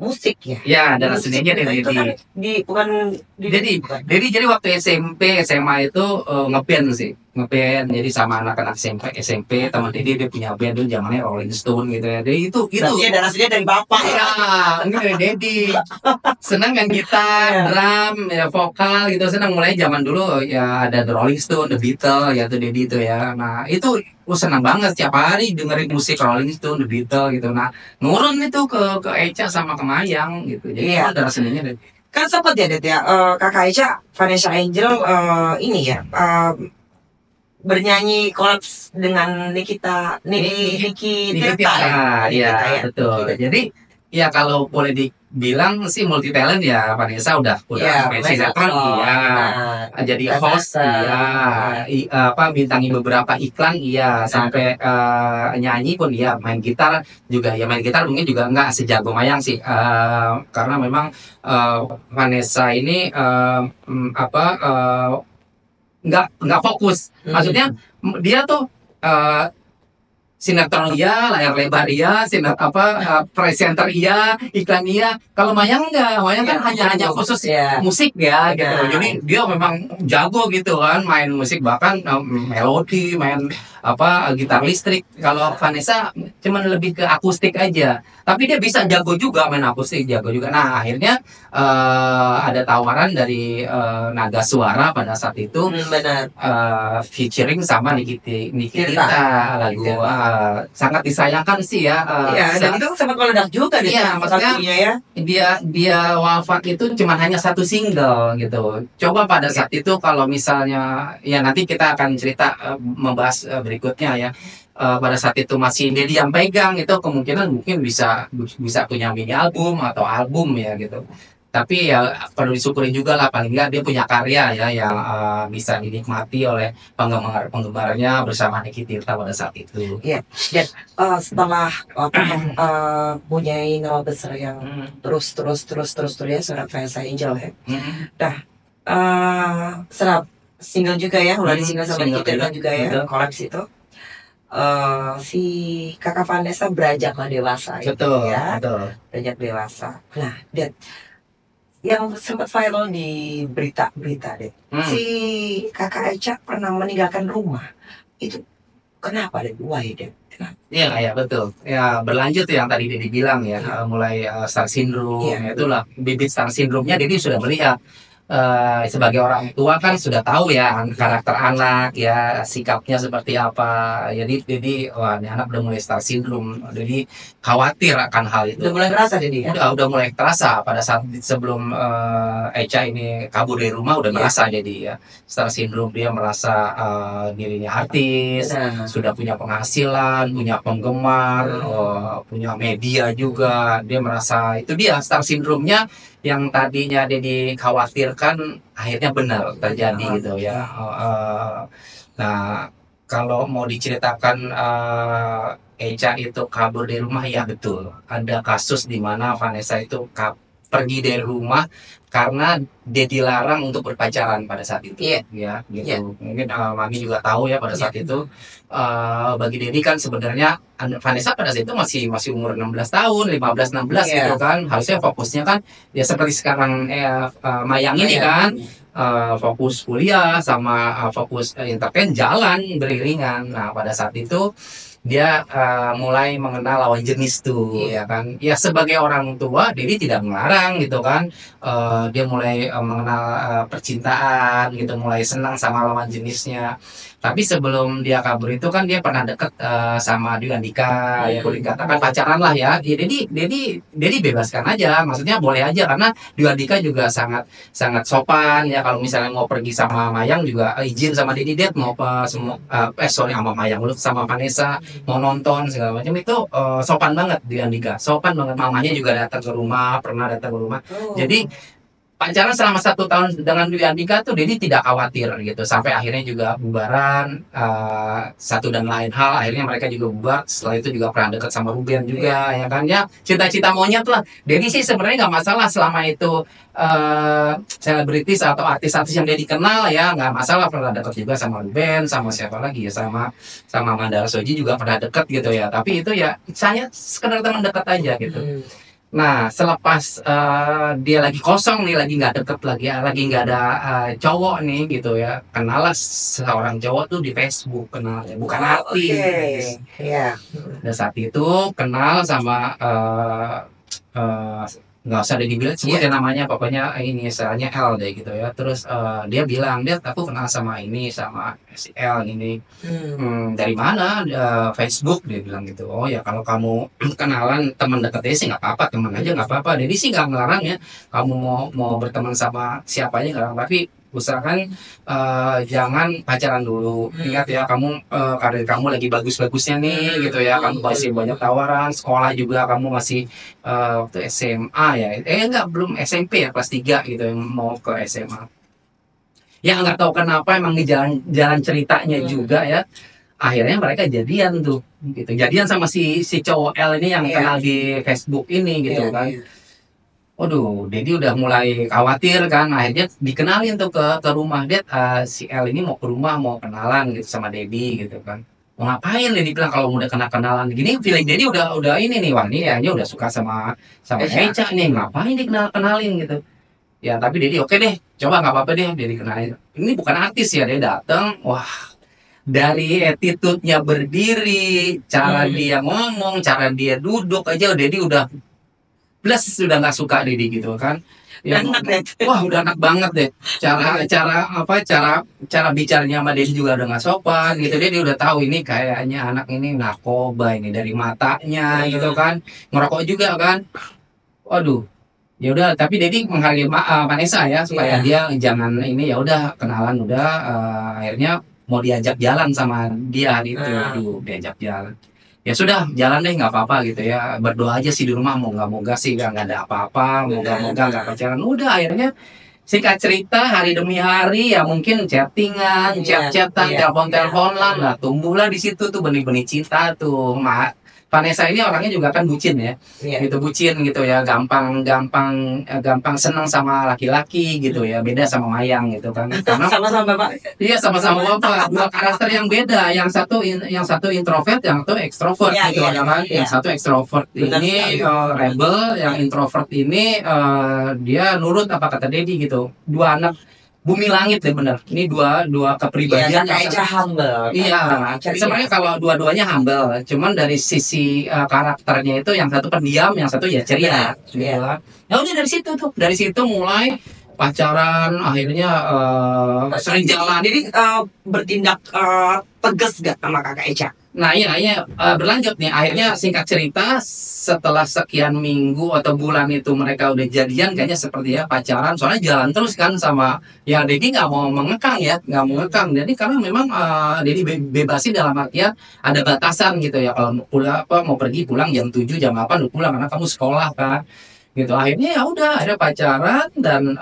musik ya. Ya, darah seninya dari Deddy. Jadi waktu SMP SMA itu ngeband sih. Jadi sama anak-anak SMP teman Deddy dia punya band dulu zamannya Rolling Stone gitu ya. Jadi itu darah seninya dari bapak ya. Ini dari Deddy. Senang kan gitar, drum, ya vokal gitu, senang mulai zaman dulu ya ada The Rolling Stone, The Beatles ya tuh Deddy itu ya. Nah, itu senang banget setiap hari dengerin musik Rolling Stone, The Beatles gitu. Nah, nurun itu ke Echa sama ke Mayang gitu. Jadi darah seninya dari kan sempat ya Det ya kakak Echa Vanessa Angel ini ya bernyanyi kolaps dengan Niki Tirta ya betul. Jadi ya kalau boleh dibilang sih multi talent ya Vanessa udah main sinetron jadi host bintangi beberapa iklan sampai nyanyi pun main gitar juga mungkin juga nggak sejago Mayang sih karena memang Vanessa ini nggak fokus, maksudnya dia tuh sinetron layar lebar presenter iklan kalau Mayang enggak, Mayang kan hanya khusus musik ya gitu. Jadi dia memang jago gitu kan main musik, bahkan melodi, main gitar listrik. Kalau Vanessa cuman lebih ke akustik aja, tapi dia bisa jago juga main akustik, jago juga. Nah, akhirnya ada tawaran dari Naga Suara pada saat itu featuring sama Niki Tirta, lagu sangat disayangkan sih ya. Dan itu sempat meledak juga maksudnya dia wafat itu cuma hanya satu single gitu. Coba pada saat itu kalau misalnya ya nanti kita akan cerita membahas berikutnya ya. Pada saat itu masih Deddy yang pegang, itu kemungkinan mungkin bisa punya mini album atau album ya gitu. Tapi ya perlu disyukurin juga lah, paling nggak dia punya karya ya yang bisa dinikmati oleh penggemarnya bersama Niki Tirta pada saat itu. Iya. Dan setelah punya nama besar yang terus ya serap Vanessa Angel ya. Nah, serap single juga ya, udah di single sama Niki Tirta juga ya, kolaps itu. Si kakak Vanessa beranjaklah dewasa betul, ya. Betul. Beranjak dewasa. Nah, dan yang sempat viral di berita-berita deh. Si kakak Echa pernah meninggalkan rumah. Itu kenapa deh? Why deh? Iya betul. Ya berlanjut yang tadi Deddy bilang ya, mulai star syndrome, itulah bibit star syndrome-nya Deddy sudah melihat. Sebagai orang tua kan sudah tahu ya karakter anak ya, sikapnya seperti apa. Jadi ini anak udah mulai star syndrome. Jadi khawatir akan hal itu. Udah mulai terasa jadi ya? Udah mulai terasa pada saat sebelum Echa ini kabur dari rumah udah merasa jadi ya star syndrome. Dia merasa dirinya artis, sudah punya penghasilan, punya penggemar, punya media juga. Dia merasa itu dia star syndrome-nya yang tadinya dia dikhawatirkan akhirnya benar terjadi gitu ya. Nah, kalau mau diceritakan Echa itu kabur dari rumah, ya betul. Ada kasus di mana Vanessa itu pergi dari rumah karena dia dilarang untuk berpacaran pada saat itu. Iya. Ya, gitu. Iya. Mungkin Mami juga tahu ya pada saat Iya. itu. Bagi Dedi kan sebenarnya Vanessa pada saat itu masih umur 16 tahun, 15 16 Iya. gitu kan. Harusnya fokusnya kan ya seperti sekarang Mayang ini kan, fokus kuliah sama fokus entertain jalan beriringan. Nah, pada saat itu dia mulai mengenal lawan jenis tuh, ya kan. Ya sebagai orang tua, Dedi tidak melarang gitu kan. Dia mulai mengenal percintaan gitu, mulai senang sama lawan jenisnya. Tapi sebelum dia kabur itu kan dia pernah deket sama Dwi Andika, ya boleh dikatakan pacaran lah ya. Ya, Dedi bebaskan aja, maksudnya boleh aja karena Dwi Andika juga sangat sangat sopan ya. Kalau misalnya mau pergi sama Mayang juga izin sama Dedi, dia mau sorry sama Mayang lu, sama Vanessa mau nonton segala macam itu sopan banget Dwi Andika, sopan banget. Mamanya juga datang ke rumah, pernah datang ke rumah. Jadi pacaran selama 1 tahun dengan Dwi Andika tuh Dedi tidak khawatir gitu, sampai akhirnya juga bubaran satu dan lain hal, akhirnya mereka juga bubar. Setelah itu juga pernah dekat sama Ruben juga, ya kan, ya cita-cita monyet lah. Dedi sih sebenarnya nggak masalah selama itu selebritis atau artis-artis yang dia dikenal, ya nggak masalah. Pernah dekat juga sama Ruben, sama siapa lagi ya, sama Mandara Soji juga pernah dekat gitu ya. Tapi itu ya saya sekedar teman dekat aja gitu. Nah, selepas dia lagi kosong nih, lagi nggak deket lagi, lagi nggak ada cowok nih gitu ya, kenal lah seorang cowok tuh di Facebook, kenal ya, bukan artis. Iya. Dan saat itu kenal sama nggak usah dibilang sebut ya namanya, pokoknya ini istilahnya L deh gitu ya. Terus dia bilang, dia aku kenal sama ini, sama si L ini. Dari mana? Facebook, dia bilang gitu. Oh ya, kalau kamu kenalan teman dekatnya sih nggak apa-apa, teman aja nggak apa-apa. Jadi sih nggak ngelarang ya, kamu mau berteman sama siapa aja nggak larang. Tapi usahakan jangan pacaran dulu. Ingat ya, kamu karir kamu lagi bagus-bagusnya nih gitu ya, kamu masih banyak tawaran, sekolah juga kamu masih waktu SMA ya, enggak, belum SMP ya, kelas 3 gitu yang mau ke SMA. Ya nggak tahu kenapa, emang di jalan ceritanya juga ya, akhirnya mereka jadian tuh gitu, jadian sama si cowok L ini yang kenal di Facebook ini gitu kan. Waduh, Dedi udah mulai khawatir kan, akhirnya dikenalin tuh ke rumah dia, si L ini mau ke rumah, mau kenalan gitu sama Dedi gitu kan. Mau ngapain? Dedi bilang kalau udah kenalan gini, feeling Dedi udah ini nih, wah ini kayaknya udah suka sama Echa nih, ngapain kenalin gitu. Ya tapi Dedi oke deh, coba nggak apa-apa deh, Dedi kenalin. Ini bukan artis ya, dia datang, wah dari attitude-nya berdiri, cara dia ngomong, cara dia duduk aja, Dedi udah plus sudah nggak suka Dedi gitu kan. Ya, wah udah enak banget deh. Cara bicaranya sama Dedi juga udah nggak sopan gitu. Dia udah tahu ini kayaknya anak ini narkoba ini dari matanya gitu kan. Ngerokok juga kan. Waduh. Ya udah, tapi Dedi menghargai Vanessa ya, supaya dia jangan ini, ya udah kenalan udah, akhirnya mau diajak jalan sama dia gitu. Aduh, diajak jalan. Ya sudah, jalan deh, nggak apa-apa gitu ya, berdoa aja sih di rumah, moga-moga sih nggak ada apa-apa, moga-moga nggak pacaran. Udah, akhirnya singkat cerita hari demi hari ya, mungkin chattingan, chat-chatan, telepon-teleponan lah, tumbuhlah di situ tuh benih-benih cinta tuh. Vanessa ini orangnya juga kan bucin ya, gitu, bucin gitu ya, gampang senang sama laki-laki gitu ya, beda sama Mayang gitu kan, karena sama-sama Bapak. Iya, sama-sama Bapak, dua karakter yang beda, yang satu introvert, yang satu ekstrovert gitu ya kan. Yang satu ekstrovert ini rebel, yang introvert ini dia nurut apa kata Dedi gitu. Dua anak bumi langit deh, bener. Ini dua kepribadian yang humble. Iya, sebenarnya kalau dua-duanya humble, cuman dari sisi karakternya itu yang satu pendiam, yang satu ya ceria. Gitu kan. Ya udah dari situ mulai pacaran, akhirnya sering jalan. Jadi bertindak tegas gak sama kakak Echa? Nah iya, berlanjut nih. Akhirnya singkat cerita, setelah sekian minggu atau bulan itu mereka udah jadian, kayaknya seperti ya pacaran. Soalnya jalan terus kan sama ya, Dedi nggak mau mengekang ya, nggak mau mengekang. Jadi karena memang Dedi bebasin dalam artian ada batasan gitu ya. Kalau pulang mau pergi pulang jam 7, jam 8 udah pulang karena kamu sekolah kan. gitu. Akhirnya ya udah, akhirnya pacaran dan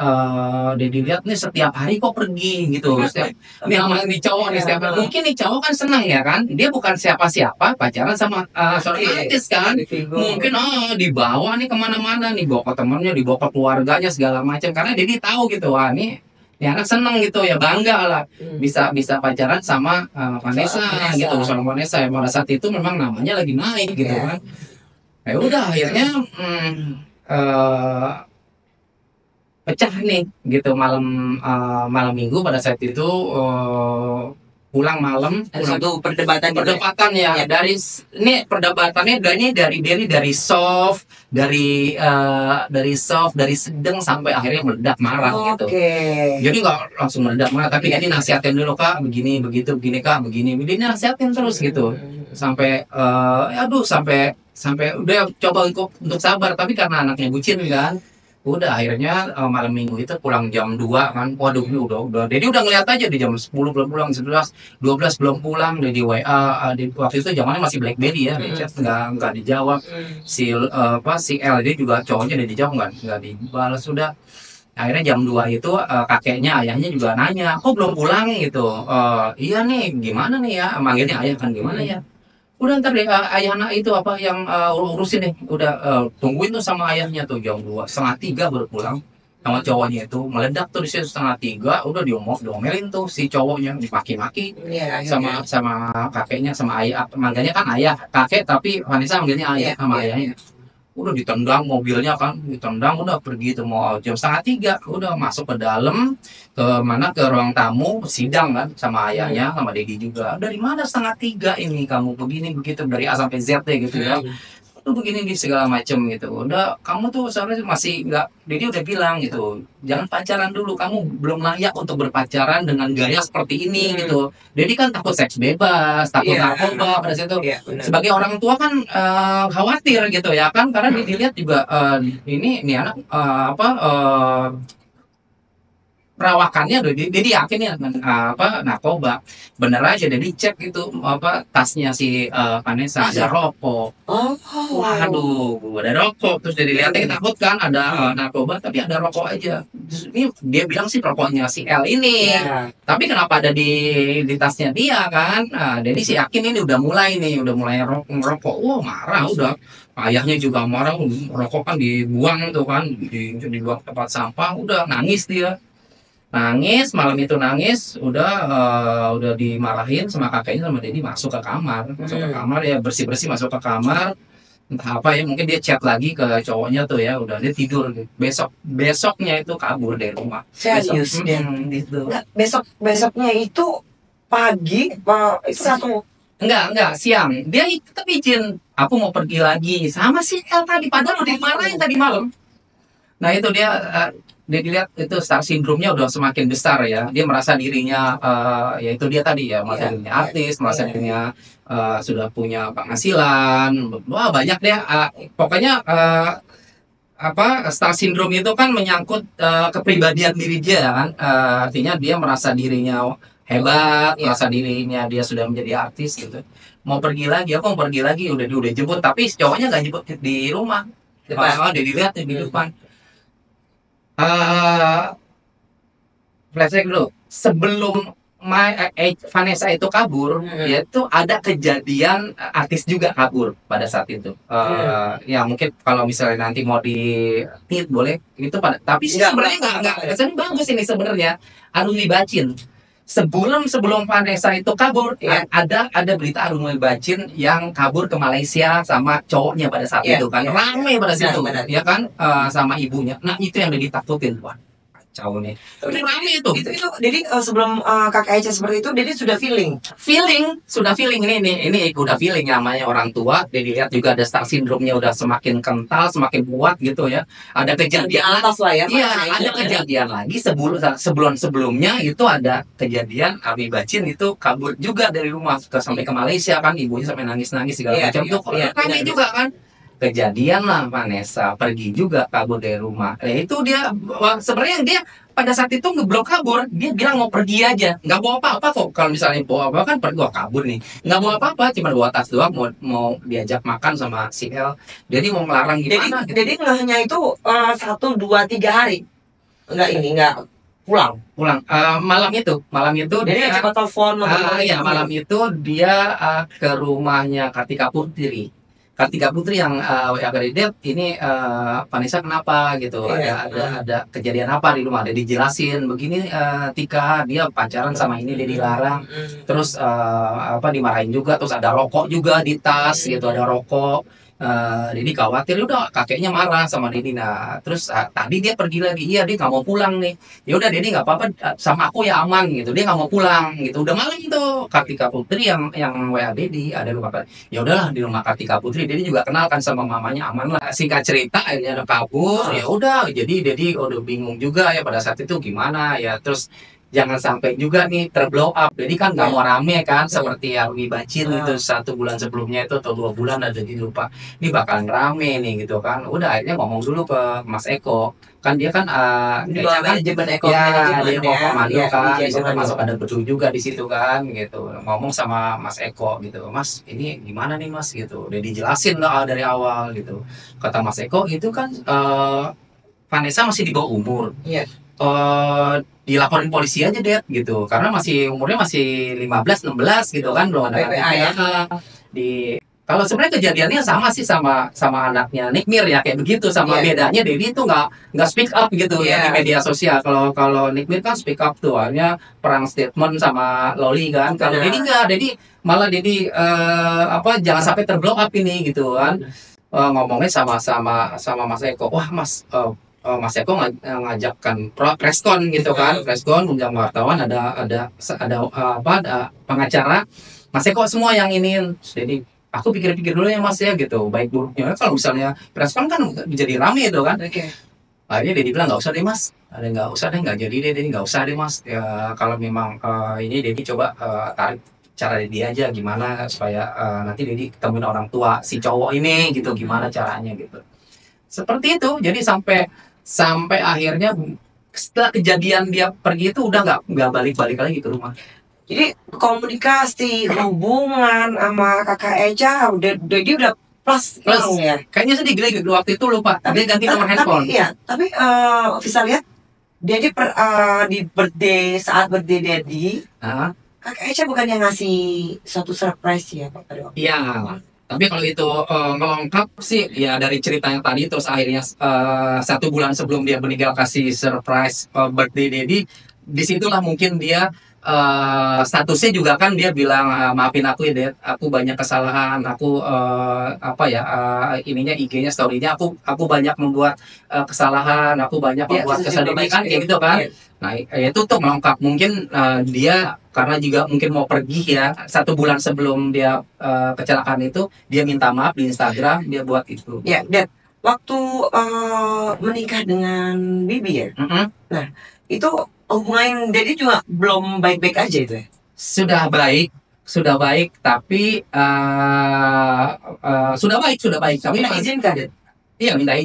dia dilihat nih setiap hari kok pergi gitu. Setiap nih sama nih cowok nih setiap hari. Mungkin nih cowok kan senang ya kan, dia bukan siapa-siapa pacaran sama seorang Iya, artis kan. jadi figur. Mungkin dibawa nih kemana-mana nih, bawa ke temennya, dibawa ke keluarganya segala macam, karena dia tahu gitu, wah ini anak seneng gitu ya, bangga lah Hmm. bisa bisa pacaran sama Vanessa Vanessa. gitu, sama Vanessa yang pada saat itu memang namanya lagi naik gitu Iya. kan. Ya udah akhirnya eh, pecah nih gitu malam malam minggu pada saat itu, pulang malam, Ada satu perdebatan gitu ya? perdebatan ya, Iya. ini perdebatannya dari soft, dari soft, dari sedang sampai akhirnya meledak marah gitu. Oke. Jadi nggak langsung meledak marah, tapi jadi nasihatin dulu, Kak, begini begitu, begini Kak, begini, begini, nasihatin terus gitu. Sampai sampai udah coba untuk sabar, tapi karena anaknya bucin kan, udah akhirnya malam minggu itu pulang jam 2 kan. Waduh, ini udah jadi udah ngeliat aja di jam 10 belum pulang, 11 12 belum pulang, dia di WA, waktu itu zamannya masih BlackBerry ya, di chat nggak dijawab. Si L dia juga cowoknya, dia dijawab nggak dibalas. Sudah akhirnya jam 2 itu kakeknya, ayahnya juga nanya, kok belum pulang gitu. Iya nih, gimana nih ya, manggilnya ayah kan, gimana ya, udah ntar deh, ayah anak itu apa yang urusin deh, udah tungguin tuh sama ayahnya tuh jam 2 setengah 3 baru pulang sama cowoknya. Itu meledak tuh di situ setengah 3, udah diomelin tuh si cowoknya, dimaki-maki Iya, sama sama kakeknya, sama ayah, manggilnya kan ayah kakek, tapi Vanessa manggilnya ayah sama ayahnya. Udah ditendang mobilnya kan, ditendang, udah pergi tuh, mau jam setengah 3 udah masuk ke dalam, ke mana, ke ruang tamu sidang kan sama ayahnya, sama Dedi juga. Dari mana setengah 3 ini kamu begini begitu, dari A sampai Z deh gitu ya, tuh begini di segala macem gitu. Udah, kamu tuh sebenarnya masih nggak, Dedi udah bilang gitu, jangan pacaran dulu, kamu belum layak untuk berpacaran dengan gaya seperti ini gitu. Dedi kan takut seks bebas, takut Iya. narkoba pada saat itu. Iya, benar. Sebagai orang tua kan khawatir gitu ya kan, karena dilihat juga ini anak perawakannya udah dia yakin ya narkoba. Bener aja, jadi cek itu tasnya si Vanessa, ada rokok. Oh. Waduh, ada rokok. Terus jadi lihatnya takut kan ada narkoba, tapi ada rokok aja. Terus ini dia bilang sih rokoknya si L ini. Iya. Tapi kenapa ada di tasnya dia kan? Nah, jadi si yakin ini udah mulai merokok. Wah, marah udah. Ayahnya juga marah, rokok kan dibuang tuh kan, dibuang tempat sampah, udah nangis dia. Nangis, malam itu nangis, udah dimarahin sama kakeknya, sama Dedi, masuk ke kamar ya, bersih-bersih masuk ke kamar. Entah apa ya, mungkin dia chat lagi ke cowoknya tuh ya, udah dia tidur. Besoknya itu kabur dari rumah. Serius dia? Gitu. Besoknya itu pagi, itu langsung. Enggak, siang. Dia tetap izin, aku mau pergi lagi sama si El tadi, padahal udah dimarahin tadi malam. Nah itu dia dilihat itu star syndrome-nya udah semakin besar ya. Dia merasa dirinya ya itu dia tadi ya, merasa dirinya artis, merasa dirinya sudah punya penghasilan. Wah, banyak deh. Pokoknya star syndrome itu kan menyangkut kepribadian diri dia kan. Artinya dia merasa dirinya hebat, merasa dirinya dia sudah menjadi artis gitu. Mau pergi lagi, aku mau pergi lagi, udah jemput, tapi cowoknya nggak jemput di rumah. Dia dilihat di depan. Flashback dulu, sebelum Vanessa itu kabur, yaitu ada kejadian artis juga kabur pada saat itu. Ya mungkin kalau misalnya nanti mau di boleh itu tapi sebenarnya nggak bagus ini sebenarnya. Arumi Bacin, sebelum Vanessa itu kabur, ada berita Arumi Bacin yang kabur ke Malaysia sama cowoknya pada saat itu kan, rame pada situ, ya kan, sama ibunya. Nah itu yang ditakutin, wah kacau nih. Rame itu. Jadi sebelum kakak Eca seperti itu, Dedi sudah feeling ini udah feeling, namanya orang tua. Dedi lihat juga ada star syndrome-nya udah semakin kental, semakin kuat gitu ya. Ada kejadian atas lah ya. Iya, ada kejadian lagi sebelumnya itu ada kejadian Arumi Bacin itu kabur juga dari rumah sampai ke Malaysia kan, ibunya sampai nangis-nangis segala macam tuh. Kami juga kan. Kejadian lah Vanessa pergi juga kabur dari rumah. Itu dia sebenarnya dia pada saat itu ngeblok kabur, dia bilang mau pergi aja, nggak bawa apa-apa kok. Kalau misalnya bawa apa kan pergi, wah kabur nih, nggak bawa apa-apa, cuma bawa tas doang, mau diajak makan sama si L, jadi mau ngelarang Jadi gimana gitu. jadi ngehnya itu 1, 2, 3 hari. Nggak pulang. Pulang malam itu Jadi dia nggak coba telepon atau ya malam itu dia ke rumahnya Kartika Putri. Kartika Putri yang WA ke dia, ini Vanessa kenapa gitu, Iya. ada kejadian apa di rumah, ada dijelasin begini, Tika dia pacaran sama ini, dia dilarang, terus apa dimarahin juga, terus ada rokok juga di tas gitu, ada rokok. Dedi khawatir, udah kakeknya marah sama Dedi. Nah terus tadi dia pergi lagi, iya dia nggak mau pulang nih. Ya udah Dedi nggak apa-apa, sama aku ya aman gitu, dia nggak mau pulang gitu. Udah malam tuh Kartika Putri yang WA Dedi, ada lupa apa, ya udahlah di rumah Kartika Putri. Dedi juga kenal kan sama mamanya, aman lah. Singkat cerita akhirnya ada kabur. Ya udah, jadi Dedi udah bingung juga ya pada saat itu gimana ya. Terus jangan sampai juga nih terblow up, jadi kan nggak mau rame kan, seperti yang Bacin itu 1 bulan sebelumnya itu atau 2 bulan, ada jadi lupa, ini bakalan rame nih gitu kan. Udah akhirnya ngomong dulu ke Mas Eko, kan dia kan Di Eca bawah kan manajemen Eko ya Manajemen dia mau ya. komando Iya, kan, DJ di situ komando. masuk ada Bedu juga di situ kan gitu, ngomong sama Mas Eko gitu, Mas ini gimana nih Mas gitu, udah dijelasin lah dari awal gitu. Kata Mas Eko itu kan Vanessa masih di bawah umur. Iya. Dilaporin polisi aja deh gitu, karena umurnya masih 15 16 gitu kan, belum ada PPA ya. di kalau sebenarnya kejadiannya sama sih sama anaknya Nikmir ya, kayak begitu, sama Iya. bedanya Dedi itu nggak speak up gitu ya di Iya. media sosial. Kalau Nikmir kan speak up tuh, hanya perang statement sama Loli kan. Kalau Benar. Dedi nggak, Dedi malah Dedi apa jangan sampai terblow up ini gitu kan. Ngomongnya sama Mas Eko, wah Mas Mas Eko ngajakkan preskon gitu kan, preskon undang wartawan, ada pengacara Mas Eko semua yang ini. Jadi aku pikir-pikir dulu ya Mas ya gitu, baik buruknya kalau misalnya preskon kan jadi rame itu kan. Oke. Akhirnya Dedi bilang nggak usah deh Mas, ada nggak usah deh, nggak jadi deh, Dedi nggak usah deh Mas. Ya, kalau memang ini Dedi coba tarik cara Dedi aja gimana supaya nanti Dedi ketemuin orang tua si cowok ini gitu, gimana caranya gitu. Seperti itu, jadi sampai akhirnya setelah kejadian dia pergi itu udah nggak balik lagi ke rumah. Jadi komunikasi hubungan sama kakak Eca dia udah plus ya. Kayaknya sedih gede waktu itu lupa, dia ganti nomor handphone. Tapi bisa lihat dia di saat birthday Dedi, kakak Eca bukan yang ngasih suatu surprise ya Pak pada waktu itu? Iya. Tapi kalau itu ngelengkap sih ya dari cerita yang tadi, terus akhirnya 1 bulan sebelum dia meninggal kasih surprise birthday Dedi, disitulah mungkin dia statusnya juga kan dia bilang maafin aku ya Ded, aku banyak kesalahan, aku ininya IG-nya story-nya aku banyak membuat kesalahan, aku banyak membuat kesedihan kayak gitu kan. Nah itu tuh melengkap mungkin dia karena juga mungkin mau pergi ya 1 bulan sebelum dia kecelakaan itu, dia minta maaf di Instagram, dia buat itu. Ya, Dad, waktu menikah dengan Bibi ya. Nah itu hubungan Dedi juga belum baik-baik aja itu ya? Sudah baik, tapi sudah baik. Tapi minta izin kan, Dad? Iya minta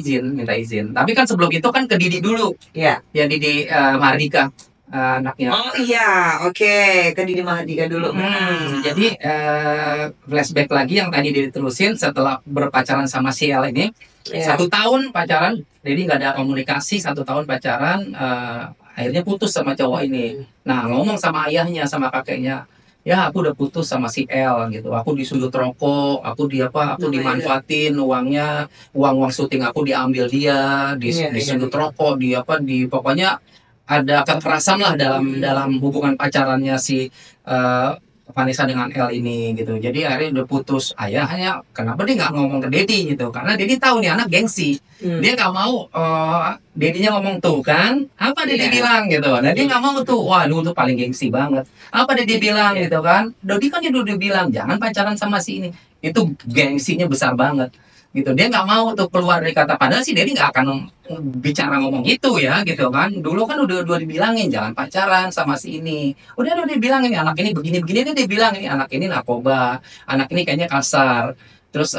izin. Tapi kan sebelum itu kan ke Didi dulu. Iya. Ya Didi Mahardika anaknya. Oh iya, oke, ke Didi Mahardika dulu. Jadi flashback lagi yang tadi diterusin setelah berpacaran sama si L ini. 1 tahun pacaran, jadi nggak ada komunikasi, 1 tahun pacaran, akhirnya putus sama cowok ini. Nah ngomong sama ayahnya, sama kakeknya, ya aku udah putus sama si L gitu, aku disundut rokok, aku dimanfaatin uangnya, uang syuting aku diambil dia, disundut rokok, pokoknya ada kekerasan lah dalam hubungan pacarannya si Vanessa dengan L ini gitu. Jadi akhirnya udah putus. Ayahnya kenapa dia nggak ngomong ke Dedi gitu, karena Dedi tahu nih anak gengsi. Dia nggak mau Dedinya ngomong tuh kan apa Dedi bilang gitu. Nah dia nggak mau tuh, wah lu tuh paling gengsi banget, apa Dedi bilang gitu kan. Dedi kan udah bilang jangan pacaran sama si ini, itu gengsinya besar banget gitu. Dia nggak mau tuh keluar dari kata, padahal sih Dedi nggak akan bicara ngomong itu ya gitu kan. Dulu kan udah dibilangin jangan pacaran sama si ini, udah dibilangin anak ini begini dia bilang ini anak ini narkoba, anak ini kayaknya kasar. terus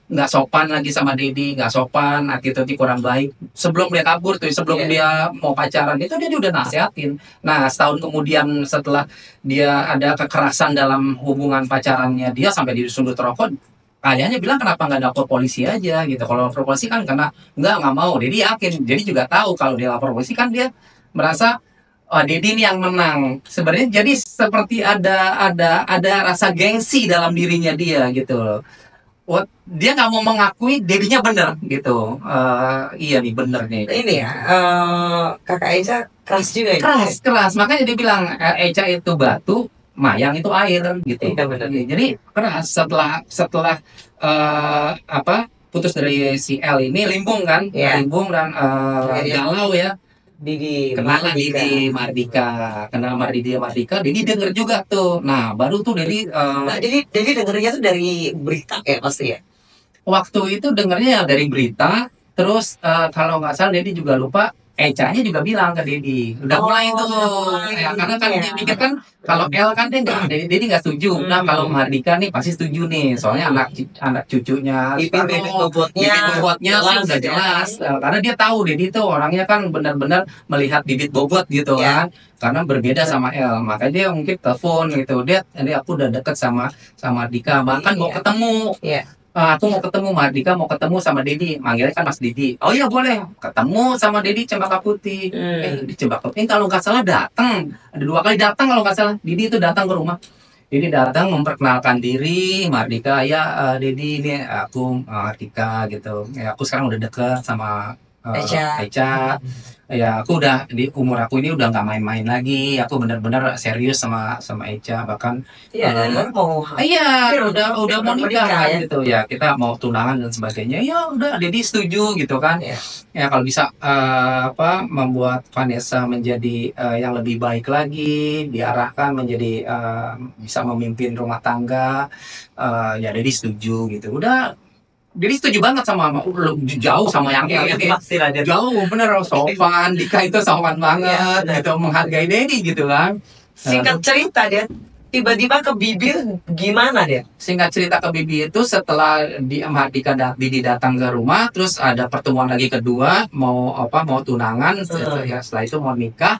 nggak sopan lagi sama Dedi, nggak sopan, attitude kurang baik. Sebelum dia kabur tuh, sebelum Iya. dia mau pacaran itu dia udah nasehatin. Nah, setahun kemudian setelah dia ada kekerasan dalam hubungan pacarannya dia sampai disundut rokok, kayaknya bilang kenapa nggak lapor polisi aja gitu. Kalau lapor polisi kan karena nggak mau. Dedi yakin, jadi juga tahu kalau dia lapor polisi kan dia merasa oh, Dedi ini yang menang. Sebenarnya jadi seperti ada rasa gengsi dalam dirinya dia gitu loh. Wah, dia nggak mau mengakui Dedinya bener gitu. Iya nih bener nih. Ini ya, kakak Eca keras juga ya. Keras. Makanya dia bilang Eca itu batu, Mayang itu air gitu. Iya, benar. Jadi keras setelah putus dari si L ini limbung kan, Iya. limbung dan Akhirnya galau ya. Didi Kenal Mardika. Didi Mardika, Didi denger juga tuh. Nah, baru tuh Didi Nah, jadi dengernya tuh dari berita ya pasti ya. waktu itu dengernya ya dari berita, terus kalau nggak salah Dedi juga lupa, Eca-nya juga bilang ke Dedi, udah mulai tuh, udah mulai. ya, karena kan Iya. dia pikir kan kalau L kan dia nggak, Dedi nggak setuju, nah kalau Mardika nih pasti setuju nih, soalnya anak cucunya, Bibit bobotnya bibit bobotnya sih jelas, udah ya. jelas, karena dia tahu Dedi tuh orangnya kan benar-benar melihat bibit bobot gitu Ya. kan, karena berbeda sama L, makanya dia mungkin telepon gitu, dia aku udah deket sama Mardika, bahkan mau Iya. ketemu. Iya. Aku mau ketemu Mardika, mau ketemu sama Dedi, manggilnya kan Mas Dedi. Oh iya boleh, ketemu sama Dedi Cempaka Putih. Di Cempaka Putih kalau nggak salah datang, ada 2 kali datang kalau nggak salah. Dedi itu datang ke rumah. Dedi datang memperkenalkan diri, Mardika, ya Dedi ini aku Mardika gitu. Ya aku sekarang udah deket sama Eca. Ya aku udah di umur aku ini udah nggak main-main lagi. Aku benar-benar serius sama Eca, bahkan Iya, dan mau iya, udah mau nikah kan, ya. gitu ya. Kita mau tunangan dan sebagainya. Ya udah, Dedi setuju gitu kan. Iya. Ya kalau bisa membuat Vanessa menjadi yang lebih baik lagi, diarahkan menjadi bisa memimpin rumah tangga. Ya Dedi setuju gitu. Udah, Dedi setuju banget sama jauh sama yang ini. Pasti lah dia. Jauh bener sopan, Dika itu sopan banget, Iya, gitu menghargai Dedi gitu kan. Singkat cerita dia tiba-tiba ke bibir gimana dia? Singkat cerita ke Bibi itu setelah Didi datang ke rumah, terus ada pertemuan lagi kedua, mau tunangan, ya setelah itu mau nikah.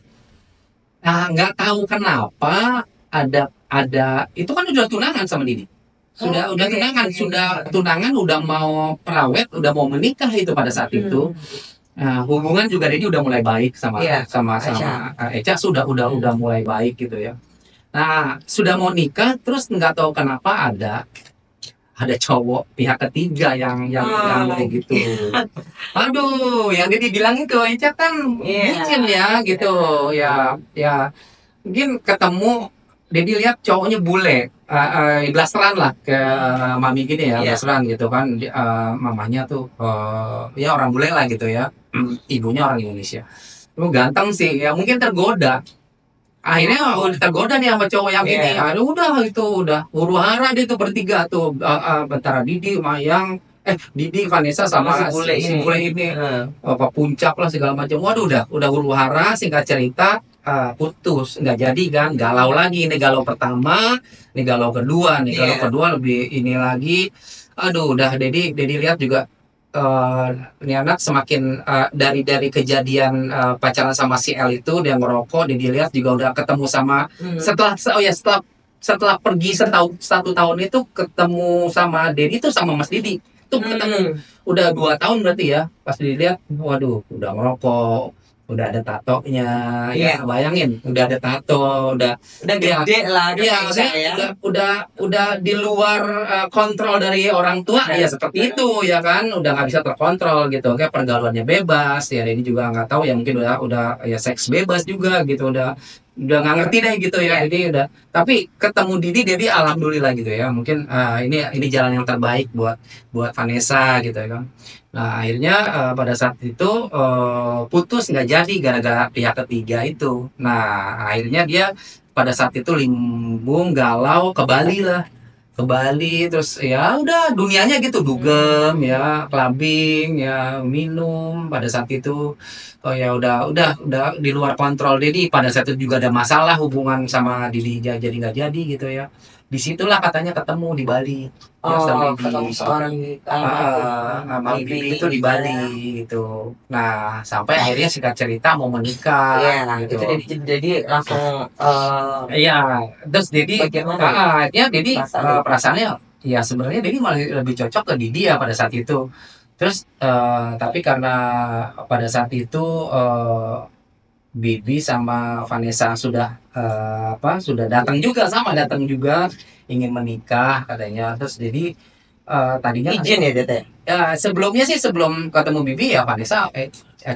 Nah, nggak tahu kenapa ada itu kan udah tunangan sama Didi. Udah tunangan, udah mau perawet, udah mau menikah itu pada saat itu. Nah, hubungan juga Dedi udah mulai baik sama Eca sudah mulai baik gitu ya. Nah, sudah mau nikah, terus nggak tahu kenapa ada cowok pihak ketiga yang kayak gitu. Aduh, yang Dedi bilang itu Eca kan bucin ya gitu. Ya mungkin ketemu Dedi lihat cowoknya bule, blasteran lah ke mami gini ya, blasteran gitu kan. Mamanya tuh ya orang bule lah gitu ya, ibunya orang Indonesia. Ganteng sih, ya mungkin tergoda. Akhirnya udah tergoda nih sama cowok yang ini. Aduh udah huru hara dia tuh bertiga tuh, antara Didi, Mayang, Didi, Vanessa sama si bule ini, puncak lah segala macam. Waduh udah huru hara. Singkat cerita putus, nggak jadi kan, galau lagi. Ini galau pertama, ini galau kedua, lebih ini lagi. Aduh udah Dedi lihat juga ini anak semakin dari kejadian pacaran sama si L itu, dia ngerokok, Dedi lihat juga udah ketemu sama setelah pergi 1 tahun itu ketemu sama Dedi tuh sama Mas Didi tuh ketemu udah 2 tahun berarti ya. Pas dilihat, waduh udah ngerokok, udah ada tatonya, ya bayangin udah ada tato, udah gede lah, udah di luar kontrol dari orang tua, ya seperti itu ya kan, udah nggak bisa terkontrol gitu, kayak pergaulannya bebas ya. Ini juga nggak tahu ya, mungkin udah ya seks bebas juga gitu, udah nggak ngerti deh gitu ya. Jadi udah, tapi ketemu Didi alhamdulillah gitu ya, mungkin ini jalan yang terbaik buat Vanessa gitu ya kan. Nah akhirnya pada saat itu putus, nggak jadi gara-gara pihak ketiga itu. Nah akhirnya dia pada saat itu limbung, galau, ke Bali terus ya udah dunianya gitu, dugem ya, clubbing ya, minum pada saat itu. oh ya udah di luar kontrol Dedi. Pada saat itu juga ada masalah hubungan sama Didi, jadi nggak jadi gitu ya. Disitulah katanya ketemu di Bali ya Oh, sampai ketemu di seorang almarhum sama Bibi Bibi itu di ya. Bali gitu. Nah sampai akhirnya singkat cerita mau menikah Iya, itu gitu. jadi langsung Iya, terus Dedi, bagaimana ya ya Dedi perasaannya? perasaannya ya sebenarnya Dedi malah lebih cocok ke Didi ya pada saat itu. Terus tapi karena pada saat itu Bibi sama Vanessa sudah sudah datang juga ingin menikah katanya. Terus jadi tadinya Izin ya Dede? ya, sebelumnya sih sebelum ketemu Bibi ya Vanessa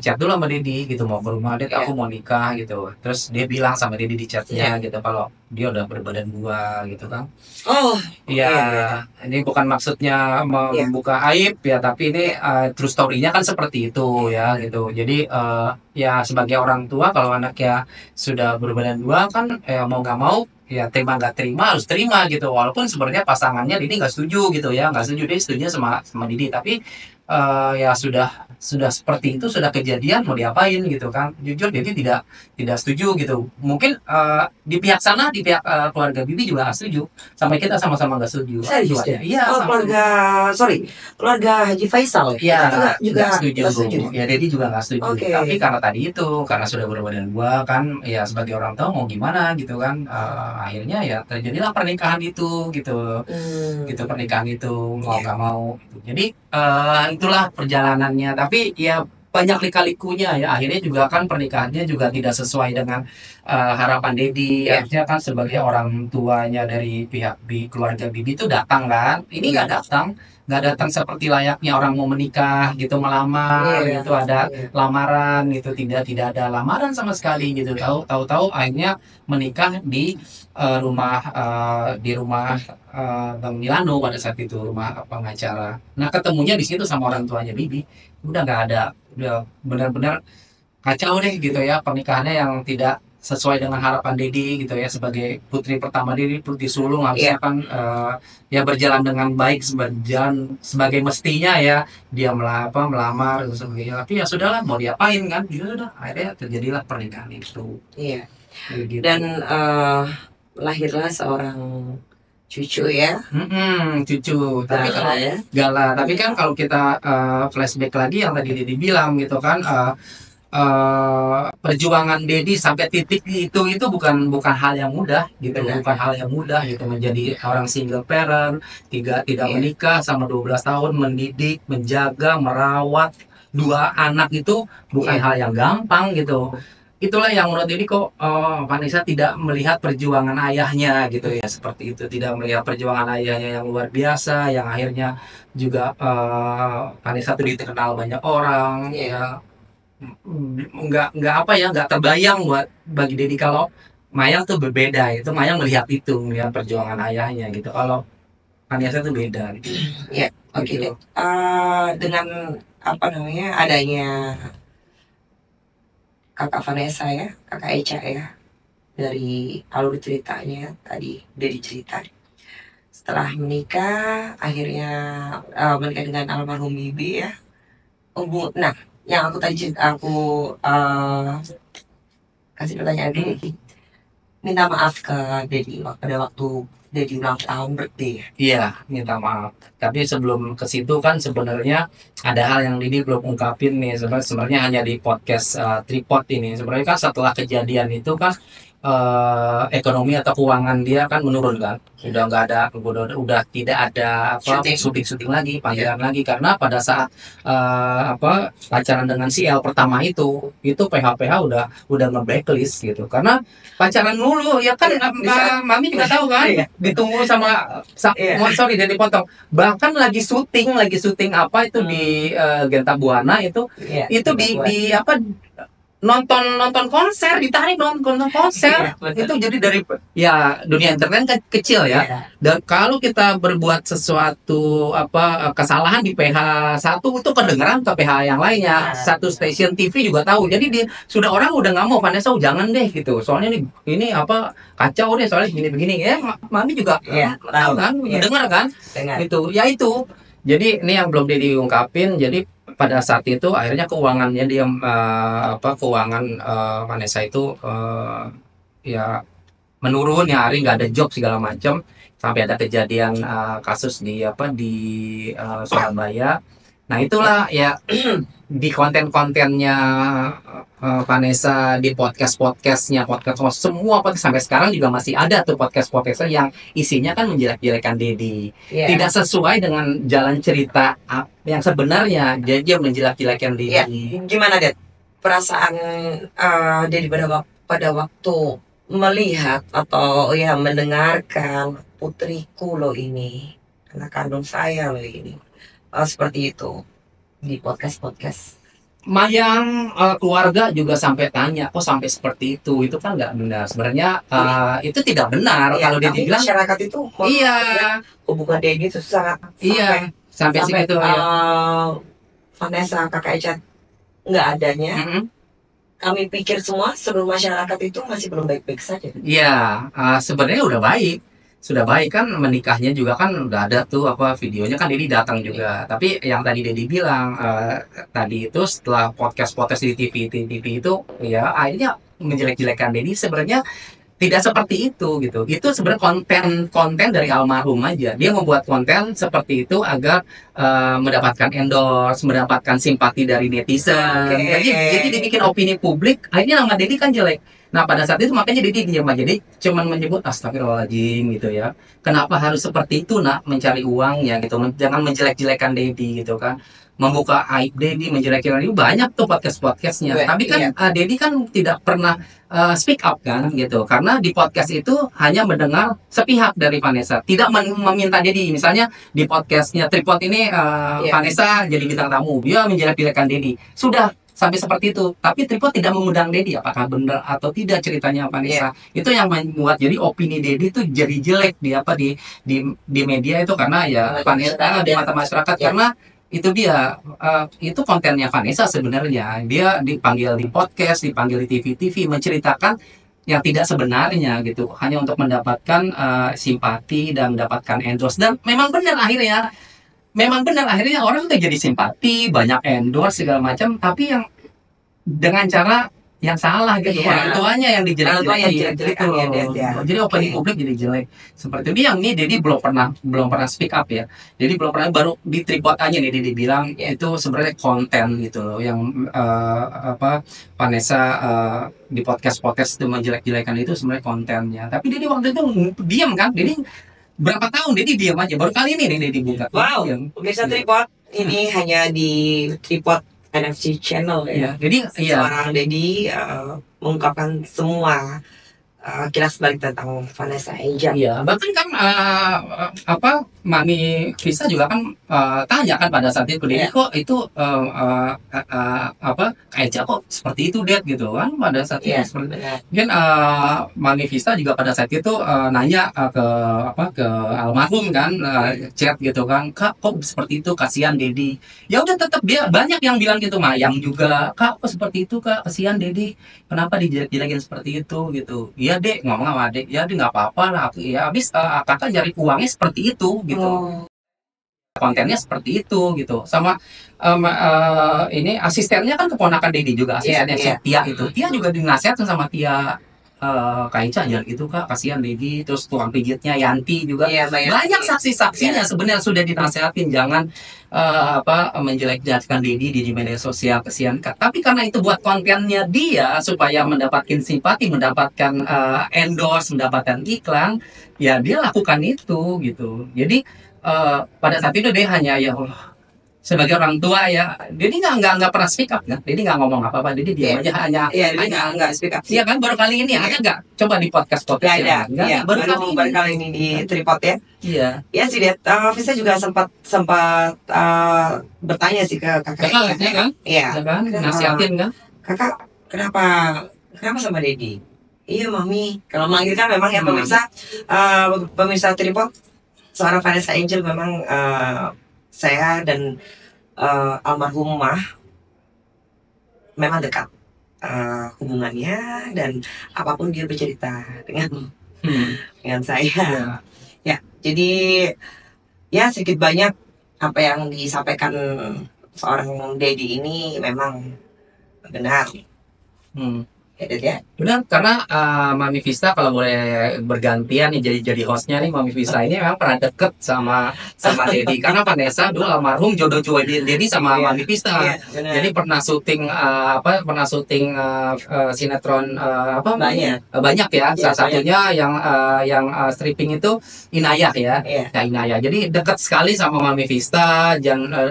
chat dulu sama Dedi gitu mau ke rumah Ded Iya, aku mau nikah gitu terus dia bilang sama Dedi di iya. chatnya gitu kalau dia udah berbadan dua gitu kan. Oh, Iya, iya, iya, iya. ini bukan maksudnya Iya. membuka aib ya, tapi ini Iya. true story-nya kan seperti itu ya gitu. Jadi ya sebagai orang tua kalau anaknya sudah berbadan dua kan mau nggak mau ya terima nggak terima harus terima gitu. Walaupun sebenarnya pasangannya Didi nggak setuju gitu ya, nggak setuju dia setuju sama sama Didi, tapi ya sudah seperti itu sudah kejadian mau diapain gitu kan. Jujur Didi tidak setuju gitu. Mungkin di pihak sana di pihak keluarga Bibi juga nggak setuju sampai kita sama-sama nggak setuju Serius keduanya deh. iya Oh, sama keluarga, sorry, keluarga Haji Faisal ya? iya Itu juga nggak setuju nggak setuju. ya Dedi juga nggak setuju tapi Oke. karena tadi itu karena sudah berbadan dua kan ya sebagai orang tua mau gimana gitu kan akhirnya ya terjadilah pernikahan itu gitu gitu Hmm, pernikahan itu mau iya. nggak mau gitu. Jadi itulah perjalanannya tapi ya banyak lika-likunya ya akhirnya juga kan pernikahannya juga tidak sesuai dengan harapan Dedi Iya. harusnya kan sebagai orang tuanya dari pihak keluarga Bibi itu datang kan ini Hmm, nggak datang seperti layaknya orang mau menikah gitu melamar iya. gitu ada Iya. lamaran gitu tidak ada lamaran sama sekali gitu tahu akhirnya menikah di di rumah Bang Milano pada saat itu rumah pengacara. Nah ketemunya di situ sama orang tuanya Bibi udah nggak ada udah benar-benar kacau deh gitu ya pernikahannya yang tidak sesuai dengan harapan Dedi gitu ya sebagai putri pertama Dedi putri sulung Iya. harusnya kan ya berjalan dengan baik berjalan sebagai mestinya ya dia melamar dan sebagainya tapi ya sudahlah mau diapain kan gitu udah akhirnya terjadilah pernikahan itu Iya. kayak Dan gitu. lahirlah seorang cucu ya, Cucu tapi Gala kalau ya. Gala tapi kan kalau kita flashback lagi yang tadi Dedi bilang gitu kan perjuangan Dedi sampai titik itu bukan bukan hal yang mudah gitu Benar. bukan hal yang mudah gitu menjadi orang single parent tidak Iya. menikah sama 12 tahun mendidik menjaga merawat dua anak itu bukan Iya. hal yang gampang gitu itulah yang menurut Dedi kok Vanessa tidak melihat perjuangan ayahnya gitu ya seperti itu tidak melihat perjuangan ayahnya yang luar biasa yang akhirnya juga Vanessa itu dikenal banyak orang Iya. ya nggak apa ya nggak terbayang buat bagi Dedi kalau Mayang tuh berbeda itu Mayang melihat perjuangan ayahnya gitu kalau Vanessa tuh beda gitu Iya. Oke gitu deh. Dengan apa namanya adanya kakak Vanessa ya, kakak Eca ya, dari alur ceritanya tadi udah dicerita. Setelah menikah, akhirnya menikah dengan almarhum Bibi ya. Nah, yang aku tadi aku kasih pertanyaan Hmm, Dedi, minta maaf ke Dedi pada waktu Dedi ulang tahun birthday ya. iya minta maaf tapi sebelum ke situ kan sebenarnya ada hal yang Didi belum ungkapin nih sebenarnya hanya di podcast Tripod ini sebenarnya kan setelah kejadian itu kan ekonomi atau keuangan dia kan menurun kan sudah nggak ada udah tidak ada apa Syuting. syuting lagi Iya. panggilan lagi karena pada saat pacaran dengan si L pertama itu PH udah nge-blacklist gitu karena pacaran dulu ya kan Iya, di saat Mami juga tahu kan iya, ditunggu sama iya. sorry dari potong bahkan lagi syuting apa itu di Genta Buana Iya, itu kita buat. di apa nonton nonton konser ditarik nonton konser Iya, betul. itu jadi dari ya dunia internet kan kecil ya Iya, dan kalau kita berbuat sesuatu kesalahan di PH satu itu kedengeran ke PH yang lainnya iya, satu stasiun TV juga tahu jadi dia sudah orang udah nggak mau Vanessa jangan deh gitu soalnya ini apa kacau deh soalnya begini ya Mami juga iya, tahu tahu. kan Iya, dengar kan dengar. itu ya itu jadi ini yang belum diungkapin jadi pada saat itu akhirnya keuangannya dia keuangan Vanessa itu ya menurun, ya hari nggak ada job segala macam, sampai ada kejadian kasus di Surabaya. Nah itulah ya di konten-kontennya Vanessa, di podcast-podcastnya, semua podcast sampai sekarang juga masih ada tuh podcast-podcastnya yang isinya kan menjelek-jelekan Dedi, tidak sesuai dengan jalan cerita yang sebenarnya. Jadi dia menjelek-jelekan Dedi. Gimana Det? Perasaan Dedi pada waktu melihat atau ya mendengarkan putriku loh ini, anak kandung saya loh ini, seperti itu di podcast. Mayang keluarga juga sampai tanya, kok sampai seperti itu kan nggak benar sebenarnya. Itu tidak benar kalau dia bilang masyarakat itu hubungan Dedi itu sangat sampai segitu ya. Vanessa kakak Eca nggak adanya, kami pikir semua seluruh masyarakat itu masih belum baik-baik saja. Iya, sebenarnya udah baik. Sudah baik kan, menikahnya juga kan udah ada tuh videonya kan, Dedi datang juga. Tapi yang tadi Dedi bilang tadi itu setelah podcast di TV itu ya akhirnya menjelek-jelekan Dedi, sebenarnya tidak seperti itu gitu. Itu sebenarnya konten dari almarhum aja. Dia membuat konten seperti itu agar mendapatkan endorse, mendapatkan simpati dari netizen. Jadi dibikin opini publik, akhirnya nama Dedi kan jelek. Nah pada saat itu makanya Dedi diam aja. Jadi cuman menyebut astagfirullahaladzim gitu ya. Kenapa harus seperti itu nak, mencari uangnya gitu. Jangan menjelek-jelekan Dedi gitu kan. Membuka aib Dedi, menjelek-jelekan Dedi, banyak tuh podcast-podcastnya. Tapi kan Dedi kan tidak pernah speak up kan gitu, karena di podcast itu hanya mendengar sepihak dari Vanessa, tidak meminta Dedi. Misalnya di podcastnya Tripod ini Vanessa jadi bintang tamu, dia menjelek-jelekan Dedi, sudah sampai seperti itu. Tapi Tripod tidak mengundang Dedi, apakah benar atau tidak ceritanya Vanessa. Itu yang membuat jadi opini Dedi itu jadi jelek di media itu, karena ya Vanessa di mata masyarakat. Karena itu dia itu kontennya Vanessa sebenarnya. Dia dipanggil di podcast, dipanggil di TV menceritakan yang tidak sebenarnya gitu, hanya untuk mendapatkan simpati dan mendapatkan endorse. Dan memang benar akhirnya orang tuh jadi simpati, banyak endorse segala macam, tapi yang dengan cara yang salah gitu. Orang tuanya yang dijelek-jelekin gitu loh. Jadi opini publik jadi jelek seperti ini. Yang ini Dedi belum pernah speak up ya. Jadi belum pernah, baru di Tripod aja nih Dedi bilang itu sebenarnya konten gitu loh, yang Vanessa di podcast itu menjelek-jelekan itu sebenarnya kontennya. Tapi Dedi waktu itu diam kan. Dedi berapa tahun Dedi diam aja, baru kali ini nih Dedi buka. Wow, pemirsa Tripod ini hanya di Tripod NFC channel ya. Jadi seorang Dedi mengungkapkan semua kilas balik tentang Vanessa Angel. Iya, bahkan kan Mami Visa juga kan tanya kan pada saat itu, Dedi kok itu Kak Eca kok seperti itu Dad gitu kan pada saat itu. Mungkin Mami Visa juga pada saat itu nanya ke almarhum kan, chat gitu kan, Kak kok seperti itu, kasihan Dedi. Ya udah, tetap dia banyak yang bilang gitu, Mayang juga, Kak kok seperti itu Kak, kasihan Dedi, kenapa dijelek-jelekin seperti itu gitu. Iya Dek, ngomong sama Dek, ya Dek nggak apa-apa lah, ya habis kakak cari uangnya seperti itu gitu. Kontennya seperti itu gitu. Sama ini asistennya kan keponakan Dedi juga, asistennya Tia itu. Tia juga dinasihatin sama Tia, Kak Eca jangan gitu Kak, kasihan Dedi. Terus tukang pijitnya Yanti juga, banyak saksi-saksinya sebenarnya sudah dinasihatin jangan menjelek-jelekan Dedi di media sosial, kasihan Kak. Tapi karena itu buat kontennya dia supaya mendapatkan simpati, mendapatkan endorse, mendapatkan iklan, ya dia lakukan itu gitu. Jadi pada saat itu dia hanya ya Allah, sebagai orang tua ya, Dedi nggak pernah speak up kan, Dedi nggak ngomong apa-apa, Dedi diam aja, hanya nggak speak up. Iya kan, baru kali ini ada nggak coba di podcast ya, baru kali ini di Tripod ya. Iya sih Dad, Visa juga sempat bertanya sih ke kakaknya kan, iya kan, nasihatin kan, kakak kenapa sama Dedi. Iya Mami, kalau manggil kan memang ya pemirsa Tripod, seorang Vanessa Angel memang saya dan almarhumah memang dekat hubungannya, dan apapun dia bercerita dengan saya. Ya, jadi ya sedikit banyak apa yang disampaikan seorang Dedi ini memang benar, Hmm. ya Ded ya. Benar, karena Mami Vista kalau boleh bergantian nih jadi hostnya nih, Mami Vista ini memang pernah deket sama Dedi karena Vanessa dulu almarhum jodoh cowok Dedi sama Iya, Mami Vista. iya, benar. Jadi pernah syuting pernah syuting sinetron Banyak. banyak ya. Iya, Salah satunya yang stripping itu Inayah ya. Iya. Ya Inayah. Jadi dekat sekali sama Mami Vista.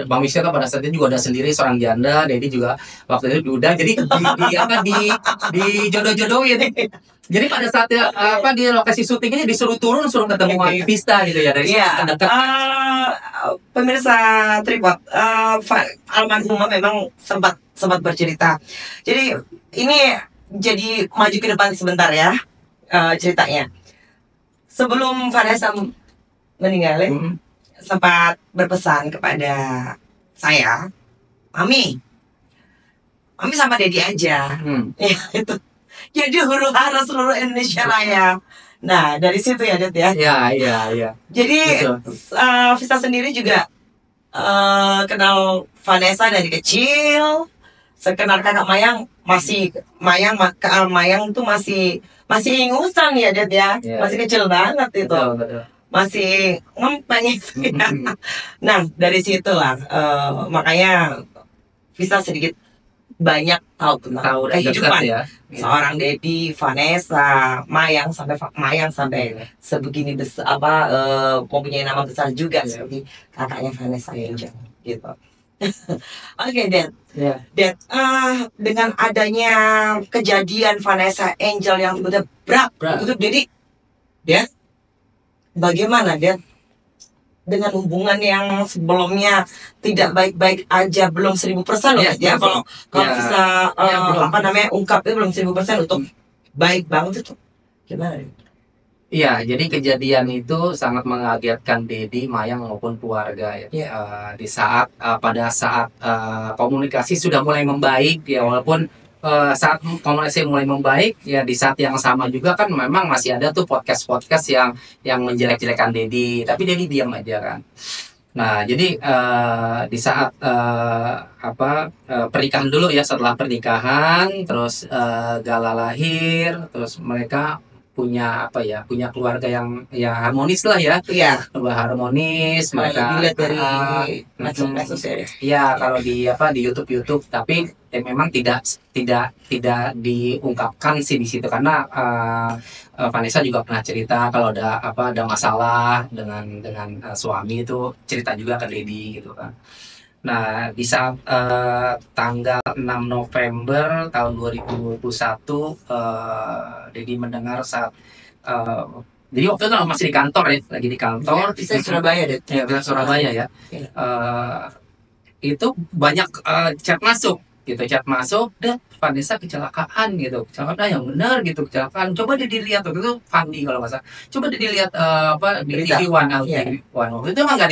Mami Vista pada saat itu juga ada sendiri seorang janda. Dedi juga waktu itu duda. Jadi dijodoh-jodohin. Jadi pada saat di lokasi syutingnya disuruh turun suruh ketemu Mami Vista gitu ya dari situ Iya, dekat. pemirsa Tripod, almarhumah memang sempat bercerita. Jadi ini jadi maju ke depan sebentar ya, ceritanya. Sebelum Vanessa meninggal, Mm. sempat berpesan kepada saya, Mami sama Dedi aja. Hmm. Ya, itu. Jadi huru hara seluruh Indonesia Raya. Nah, dari situ ya, Ded ya. Iya. Jadi Betul. Vista sendiri juga kenal Vanessa dari kecil. Sekenal kakak Mayang Mayang tuh masih ingusan ya, Ded ya. Iya, Masih kecil banget itu. Betul. Masih ngempeng itu ya. Nah, dari situlah makanya Vista sedikit banyak tahu tentang Tahu dan dekat kehidupan ya. seorang Dedi, Vanessa, Mayang sampai sebegini besar mempunyai nama besar juga Iya. seperti kakaknya Vanessa Angel gitu. Oke, Ded. Iya. Ded, dengan adanya kejadian Vanessa Angel yang tiba-tiba begitu, Dedi, Ded, bagaimana Ded dengan hubungan yang sebelumnya tidak baik-baik aja, belum 1000% loh ya, kalau Ya. bisa Ya, belum. ungkapnya belum 1000% untuk baik banget itu gimana? Iya, jadi kejadian itu sangat mengagetkan Dedi, Mayang maupun keluarga ya. Iya. Pada saat komunikasi sudah mulai membaik ya, walaupun saat komunikasi mulai membaik ya di saat yang sama juga kan memang masih ada tuh podcast yang menjelek-jelekan Dedi, tapi Dedi diam aja kan. Nah, jadi di saat pernikahan dulu ya, setelah pernikahan terus Gala lahir, terus mereka punya punya keluarga yang ya harmonis lah ya. Iya. Harmonis mereka Dilihat dari mm, medsos ya. ya kalau di YouTube, tapi memang tidak diungkapkan sih di situ karena Vanessa juga pernah cerita kalau ada masalah dengan suami itu cerita juga ke Dedi gitu kan. Nah, di saat tanggal 6 November tahun 2021 Dedi mendengar saat jadi waktu itu masih di kantor ya, lagi di kantor. Bisa Surabaya deh. Ya, bisa Surabaya ya. Itu banyak chat masuk dan Vanessa kecelakaan gitu, kecelakaan yang benar gitu, kecelakaan. Coba dilihat waktu itu Fandi kalau nggak salah, coba dilihat di TV One, TV One waktu itu emang nggak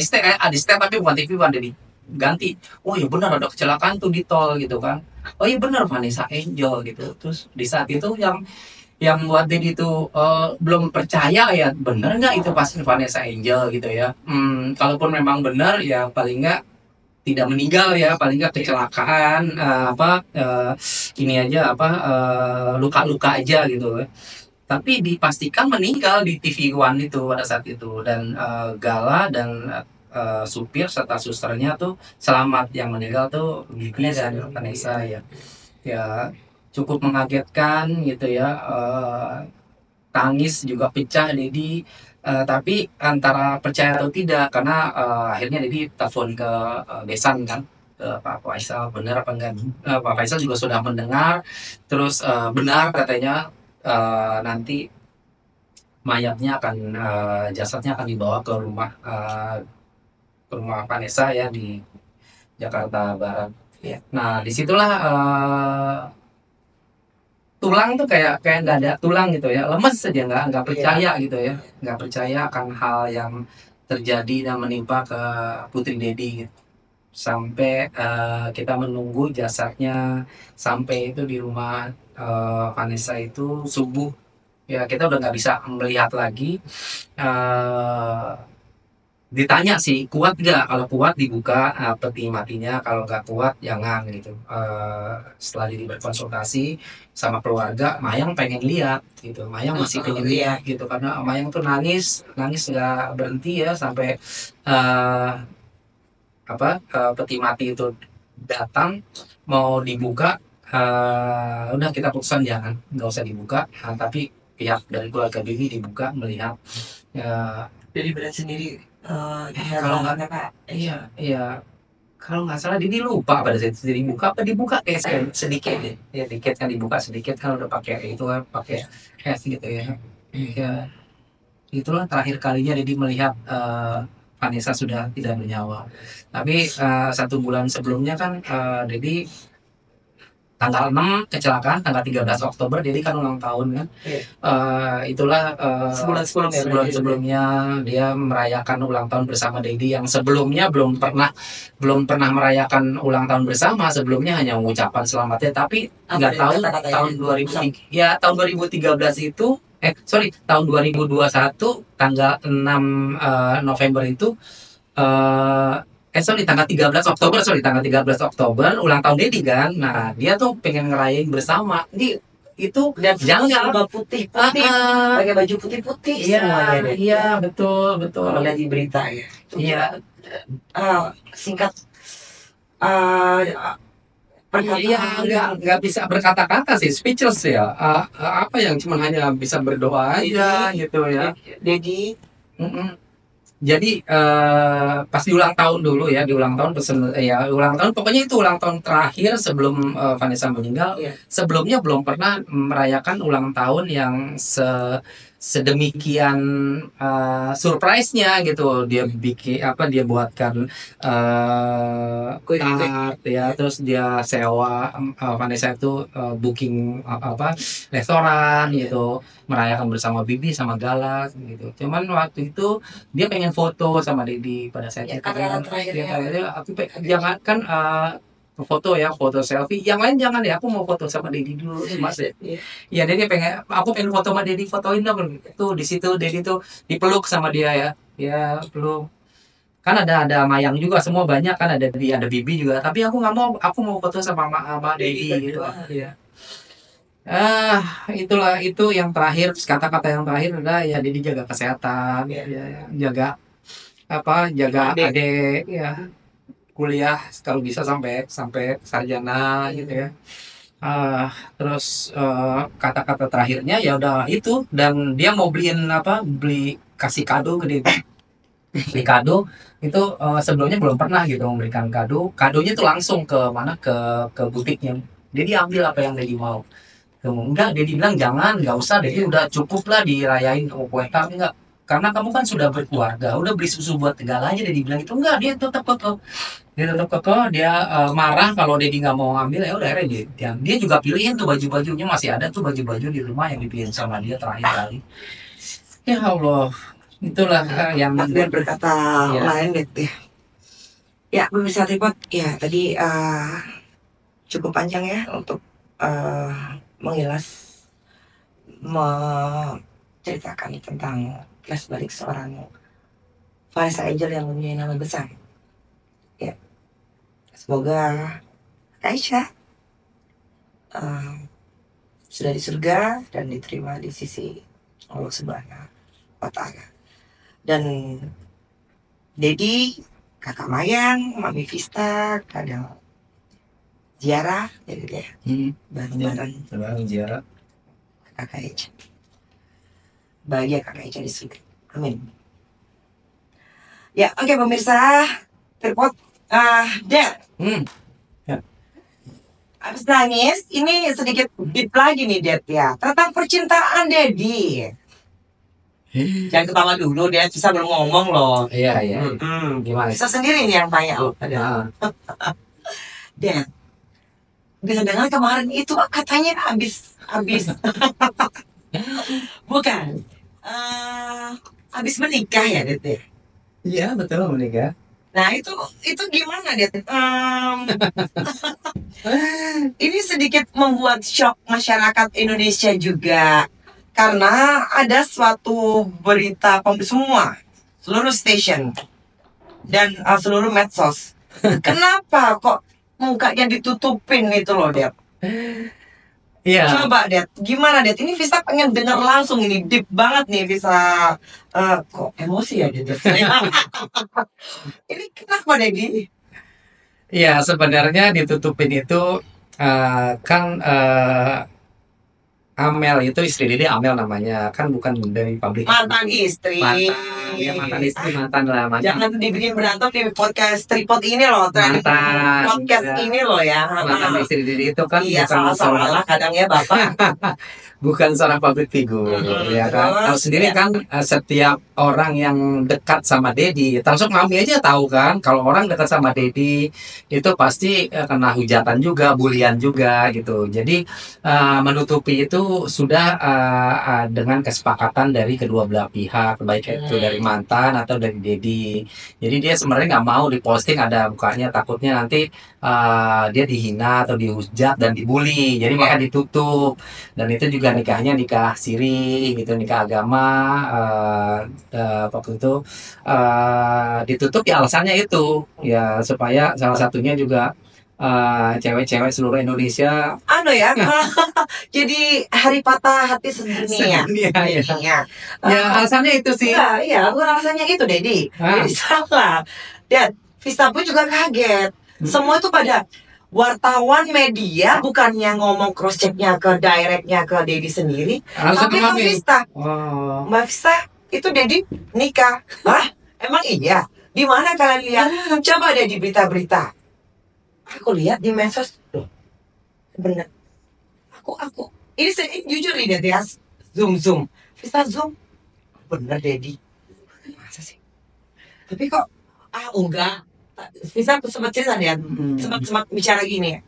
di step tapi bukan TV One, jadi ganti. Oh ya benar ada kecelakaan tuh di tol gitu kan. Oh iya benar Vanessa Angel gitu. Terus di saat itu yang buat Dedi itu belum percaya ya, bener nggak itu pasti Vanessa Angel gitu ya. Kalaupun memang benar ya paling nggak tidak meninggal ya, paling nggak kecelakaan ini aja luka-luka aja gitu. Tapi dipastikan meninggal di TV One itu pada saat itu, dan Gala dan supir serta susternya tuh selamat, yang meninggal tuh Bibi dan Vanessa ya. Ya cukup mengagetkan gitu ya, tangis juga pecah Dedi, tapi antara percaya atau tidak karena akhirnya Dedi telepon ke Besan kan, ke Pak Faisal, benar apa enggak. Pak Faisal juga sudah mendengar, terus benar katanya nanti mayatnya jasadnya akan dibawa ke rumah Vanessa ya di Jakarta Barat. Ya. Nah disitulah tulang tuh kayak nggak ada tulang gitu ya, lemes saja, nggak percaya gitu ya, nggak percaya akan hal yang terjadi dan menimpa ke Putri Dedi gitu. Sampai kita menunggu jasadnya sampai itu di rumah Vanessa itu subuh ya, kita udah nggak bisa melihat lagi ditanya sih kuat nggak, kalau kuat dibuka peti matinya, kalau nggak kuat jangan gitu. Setelah jadi berkonsultasi sama keluarga, Mayang pengen lihat gitu, Mayang masih pengen Iya. lihat gitu, karena Mayang tuh nangis nangis nggak berhenti ya sampai eh, peti mati itu datang mau dibuka. Udah kita putuskan jangan, nggak usah dibuka. Tapi pihak dari keluarga Bibi dibuka melihat. eh, Jadi berat sendiri. kalau nggak iya iya kalau nggak salah Didi lupa pada saat itu dibuka apa dibuka kayak sedikit deh ya, dikit kan dibuka sedikit kan udah pakai itu kan pakai es gitu ya. Ya itulah terakhir kalinya Didi melihat Vanessa sudah tidak bernyawa. Tapi 1 bulan sebelumnya kan Didi tanggal 6 kecelakaan, tanggal 13 Oktober jadi kan ulang tahun kan. Iya. Itulah Sebulan sebelumnya. sebulan sebelumnya dia merayakan ulang tahun bersama Dedi, yang sebelumnya belum pernah merayakan ulang tahun bersama. Sebelumnya hanya mengucapkan selamatnya, tapi nggak tahu tahun 2003 ya, tahun 2013 itu tahun 2021 tanggal 6 November itu tanggal 13 Oktober ulang tahun Dedi kan. Nah, dia tuh pengen ngerayain bersama. Itu Dan jangan serba putih-putih, pakai baju putih-putih iya, semuanya deh. iya, betul, betul. Kalau lihat di berita ya. Iya, Singkat uh, iya, nggak bisa berkata-kata sih, speechless ya. Apa yang cuman hanya bisa berdoa aja gitu ya. Dedi. Mm-mm. Jadi pas di ulang tahun dulu ya, di ulang tahun ulang tahun pokoknya itu ulang tahun terakhir sebelum Vanessa meninggal. Iya. Sebelumnya belum pernah merayakan ulang tahun yang sedemikian surprise-nya gitu. Dia bikin dia buatkan tart ya, terus dia sewa Vanessa itu booking restoran gitu, merayakan bersama Bibi sama Galak gitu. Cuman waktu itu dia pengen foto sama Dedi pada saat itu. Kata-kata terakhirnya. Aku jangan kan foto ya, foto selfie. Yang lain jangan ya, aku mau foto sama Dedi dulu, Mas. Ya, Dedi aku pengen foto sama Dedi, fotoin dong. Tuh di situ Dedi tuh dipeluk sama dia ya. Ya, peluk. Kan ada Mayang juga, semua banyak kan, ada Bibi juga. Tapi aku nggak mau, aku mau foto sama Dedi gitu. Ya. Itulah itu yang terakhir, kata-kata yang terakhir adalah ya Dedi jaga kesehatan, ya, jaga adik ya, kuliah kalau bisa sampai sarjana gitu ya. Terus kata-kata terakhirnya ya udah itu, dan dia mau beli kasih kado ke Dedi. Beli kado itu sebelumnya belum pernah gitu memberikan kadonya tuh langsung ke mana, ke butiknya. Dedi ambil apa yang Dedi mau. Enggak, Dedi bilang jangan, nggak usah, Dedi udah cukup lah dirayain kue kami, enggak, karena kamu kan sudah berkeluarga, udah beli susu buat segalanya. Dedi bilang itu enggak, dia tetap kekeh, dia marah kalau Dedi nggak mau ngambil. Ya udah akhirnya dia juga pilihin tuh baju-bajunya, masih ada tuh baju-baju di rumah yang dipilihin sama dia terakhir kali. Ya Allah, itulah yang Dan berkata ya. lain deh. Ya, pemirsa Tripod, ya tadi cukup panjang ya untuk mengilas, menceritakan tentang flashback seorang Vanessa Angel yang mempunyai nama besar. Ya, semoga Aisyah sudah di surga dan diterima di sisi Allah Subhanahu wa Ta'ala. Dan Dedi, kakak Mayang, Mami Vista, kadang ziarah, jadi dia bareng-bareng ziarah kakak Eca. Bahagia kakak Eca di surga. Amin. Ya, oke pemirsa Tripod, Dad. Abis nangis, ini sedikit deep lagi nih Dad ya, tentang percintaan Dedi. Jangan ketawa dulu, Dad, bisa belum ngomong loh. Iya. Gimana? Bisa sendiri nih yang tanya. Dad, dengar kemarin itu katanya habis bukan habis menikah ya Dad? Iya, betul, menikah. Nah itu gimana Dad? Ini sedikit membuat shock masyarakat Indonesia juga, karena ada suatu berita semua seluruh stasiun dan seluruh medsos. Kenapa kok mukanya ditutupin gitu loh, Det? Iya. Coba, Det, gimana, Det? Ini Visa pengen denger langsung, ini deep banget nih, Visa. Kok emosi ya, Det? Ini kenapa, Dedi? Iya, sebenarnya ditutupin itu kan Amel itu istri Dede, Amel namanya, kan bukan dari pabrik. Mantan istri. Ya mantan istri, mantan lah, mantan. Jangan dibikin berantem di podcast tripod ini loh, Mantan, podcast ya. ini loh ya. Mantan istri Dede itu kan Iya, bukan salah kadang ya Bapak. bukan seorang public figure, ya kan. terus, Tahu sendiri ya. kan, setiap orang yang dekat sama Dedi, termasuk Mami aja tahu kan, kalau orang dekat sama Dedi itu pasti kena hujatan juga, bulian juga gitu. Jadi menutupi itu sudah dengan kesepakatan dari kedua belah pihak, baik itu dari mantan atau dari Dedi. Jadi dia sebenarnya nggak mau diposting ada mukanya, takutnya nanti dia dihina atau dihujat dan dibully. Jadi maka ditutup. Dan itu juga nikahnya nikah siri gitu, nikah agama. Waktu itu ditutup ya alasannya itu ya supaya salah satunya juga cewek-cewek seluruh Indonesia Ya, jadi hari patah hati sedunia. ya alasannya itu sih. Iya, alasannya itu, Dedi. Jadi salah. Dan Vista pun juga kaget. Semua itu pada wartawan media bukannya ngomong cross checknya ke directnya ke Dedi sendiri, tapi ke Vista. Mbak Vista, itu Dedi nikah. Hah? Emang iya? Di mana kalian lihat? Coba deh di berita-berita. Aku lihat di medsos. Loh, bener. Aku. Ini jujur nih, Det ya. Zoom. Vista zoom. Bener, Dedi. Masa sih? Tapi kok enggak. Visa sempat cerita ya, sempat bicara gini ya.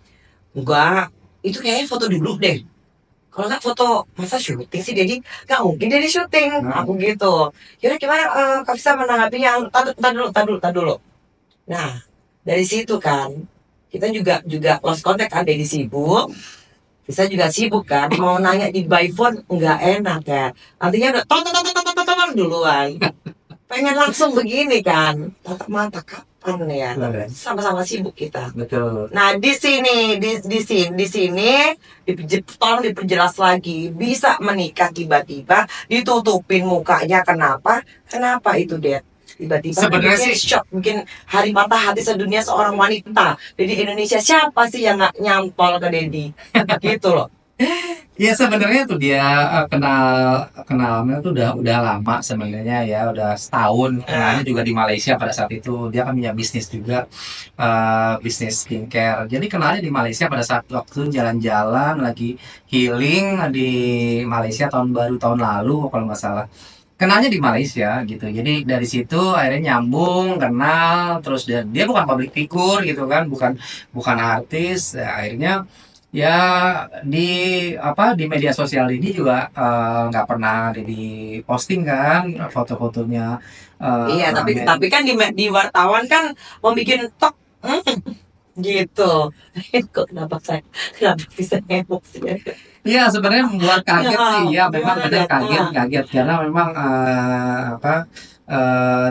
Enggak, itu kayaknya foto dulu deh. Kalau nggak foto, masa syuting sih, Dedi? Nggak mungkin Dedi syuting. Aku gitu. Yaudah gimana Kak Visa menanggapinya? Tar dulu. Nah, dari situ kan, kita juga lost contact kan, Dedi sibuk. Visa juga sibuk kan, mau nanya di by phone nggak enak ya. Artinya udah tonton duluan. Pengen langsung begini kan, tatap mata kapan ya, sama-sama sibuk kita. Betul. Nah di sini tolong diperjelas lagi, bisa menikah tiba-tiba ditutupin mukanya, kenapa itu, Det? Tiba-tiba sebenarnya sih shock, mungkin hari patah hati sedunia seorang wanita. Jadi Indonesia siapa sih yang nggak nyampol ke Dedi? Gitu loh. Ya sebenarnya tuh dia kenalnya tuh udah lama sebenarnya ya, udah setahun. Kenalnya juga di Malaysia pada saat itu. Dia kan punya bisnis juga, bisnis skincare. Jadi kenalnya di Malaysia pada saat waktu jalan-jalan lagi healing di Malaysia tahun lalu kalau nggak salah. Kenalnya di Malaysia gitu. Jadi dari situ akhirnya nyambung, kenal, terus dia bukan public figure gitu kan, bukan artis. Akhirnya ya di media sosial ini juga nggak pernah di posting kan foto-fotonya. Iya, tapi kan di wartawan kan mau bikin tok gitu. Kok kenapa bisa emosi? Iya sebenarnya membuat kaget sih ya, memang benar kaget karena memang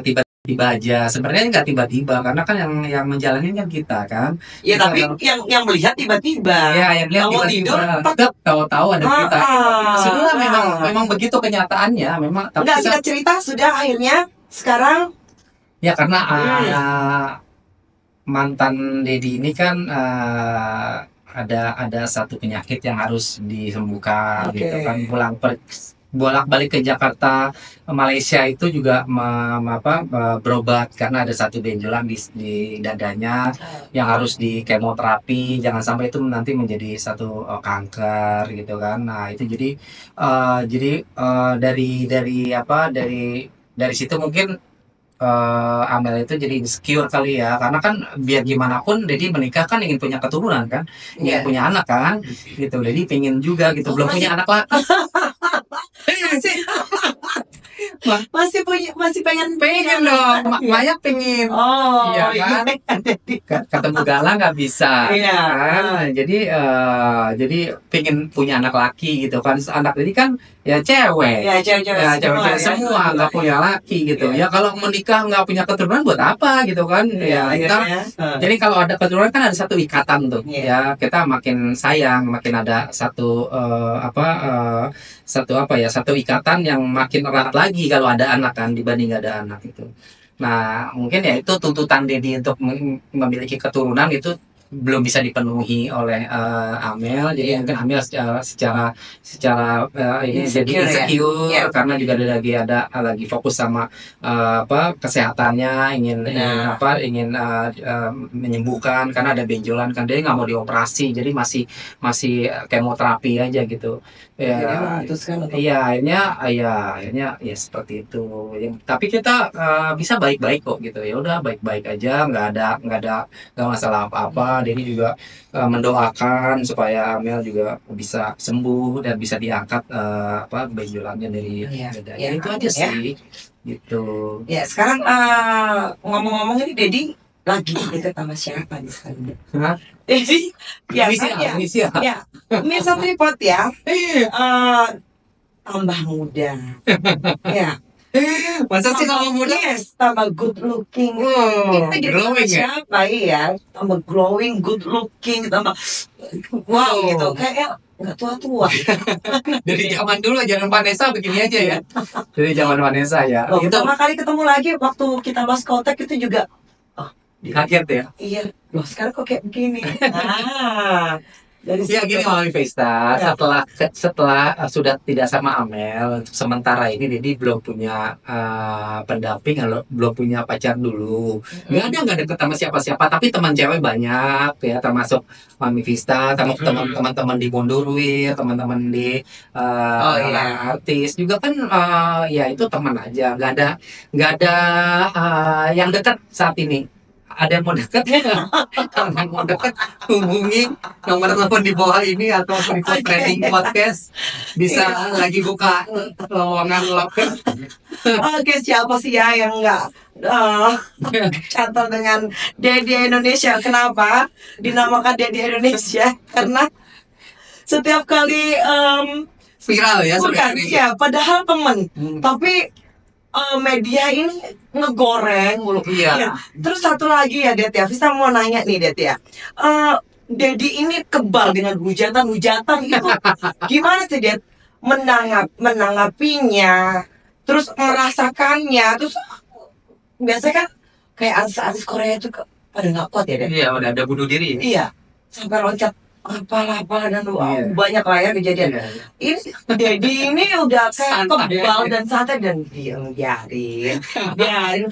tiba-tiba aja. Sebenarnya nggak tiba-tiba karena kan yang menjalani kan kita kan. Ya kita, tapi yang melihat tiba-tiba. Ya yang lihat tiba-tiba. Tetap tahu-tahu ada kita. Sebenarnya memang begitu kenyataannya. Memang. Nggak singkat cerita sudah akhirnya sekarang. Ya karena mantan Dedi ini kan ada satu penyakit yang harus disembuhkan gitu kan, bolak-balik ke Jakarta, Malaysia itu juga berobat karena ada satu benjolan di dadanya yang harus di kemoterapi, jangan sampai itu nanti menjadi satu kanker gitu kan. Nah itu jadi dari situ mungkin Amel itu jadi insecure kali ya, karena kan biar gimana pun Dedi menikah kan ingin punya keturunan kan, ingin punya anak kan gitu. Dedi pengen juga gitu, belum punya anak lah. masih pengen Pengen dong, Maya pengen. Oh, Iya kan? Ketemu Gala nggak bisa. Iya. Kan? Jadi pengen punya anak laki gitu kan. Anak ini kan ya cewek. Ya, cewek-cewek Ya cewek-cewek semua nggak punya laki gitu. Ya kalau menikah nggak punya keturunan buat apa gitu kan? Ya ntar. Jadi kalau ada keturunan kan ada satu ikatan tuh. Ya kita makin sayang, makin ada satu satu ikatan yang makin erat lagi kalau ada anak kan dibanding nggak ada anak itu. Nah, mungkin ya itu tuntutan Dedi untuk memiliki keturunan itu belum bisa dipenuhi oleh Amel. Jadi mungkin Amel secara ini jadi insecure karena juga lagi fokus sama kesehatannya, ingin menyembuhkan karena ada benjolan kan, dia nggak mau dioperasi, jadi masih kemoterapi aja gitu. Akhirnya ya seperti itu. Tapi kita bisa baik-baik kok gitu. Ya udah baik-baik aja, nggak masalah apa-apa. Denny juga mendoakan supaya Amel juga bisa sembuh dan bisa diangkat benjolannya dari dada. Ya itu aja sih gitu. Ya sekarang ngomong-ngomong ini Dedi lagi deket sama siapa nih sekarang? Dedi ya Mirsa Tripod ya, tambah muda ya. Masa sih kalau muda? Yes, tambah good looking. Kita glowing ya? Siapa iya? Tambah glowing, good looking, tambah wow gitu. Kayak nggak tua-tua. Dari zaman dulu jangan Vanessa begini aja ya. Dari zaman Vanessa ya. Pertama kali ketemu lagi waktu kita bahas kotak itu juga. Kaget ya? Iya. Loh sekarang kok kayak begini? Ya gini Mami Vesta, setelah sudah tidak sama Amel, untuk sementara ini Dedi belum punya pendamping, belum punya pacar dulu. Nggak deket sama siapa-siapa, tapi teman cewek banyak ya, termasuk Mami Vesta, teman-teman di Bondurwil, teman-teman di artis juga kan, ya itu teman aja, nggak ada yang dekat saat ini. Ada yang mau deket kalau yang mau deket hubungi nomor telepon di bawah ini atau ikut trending podcast, bisa lagi buka lowongan loker. Oke, siapa sih ya yang nggak cantel dengan Dedi Indonesia? Kenapa dinamakan Dedi Indonesia? Karena setiap kali viral ya, bukan ya, padahal temen tapi media ini ngegoreng mulu. Iya. Terus satu lagi ya Det ya, Vista mau nanya nih Det ya, Dedi ini kebal dengan hujatan-hujatan itu gimana sih Det menanggapinya, terus merasakannya, terus biasanya kan kayak artis Korea itu pada nggak kuat ya Det? Iya, udah ada bunuh diri. Iya, sampai loncat apalah dan banyak lah ya kejadian. Ini Dedi ini udah kayak kebal dan santai dan biarin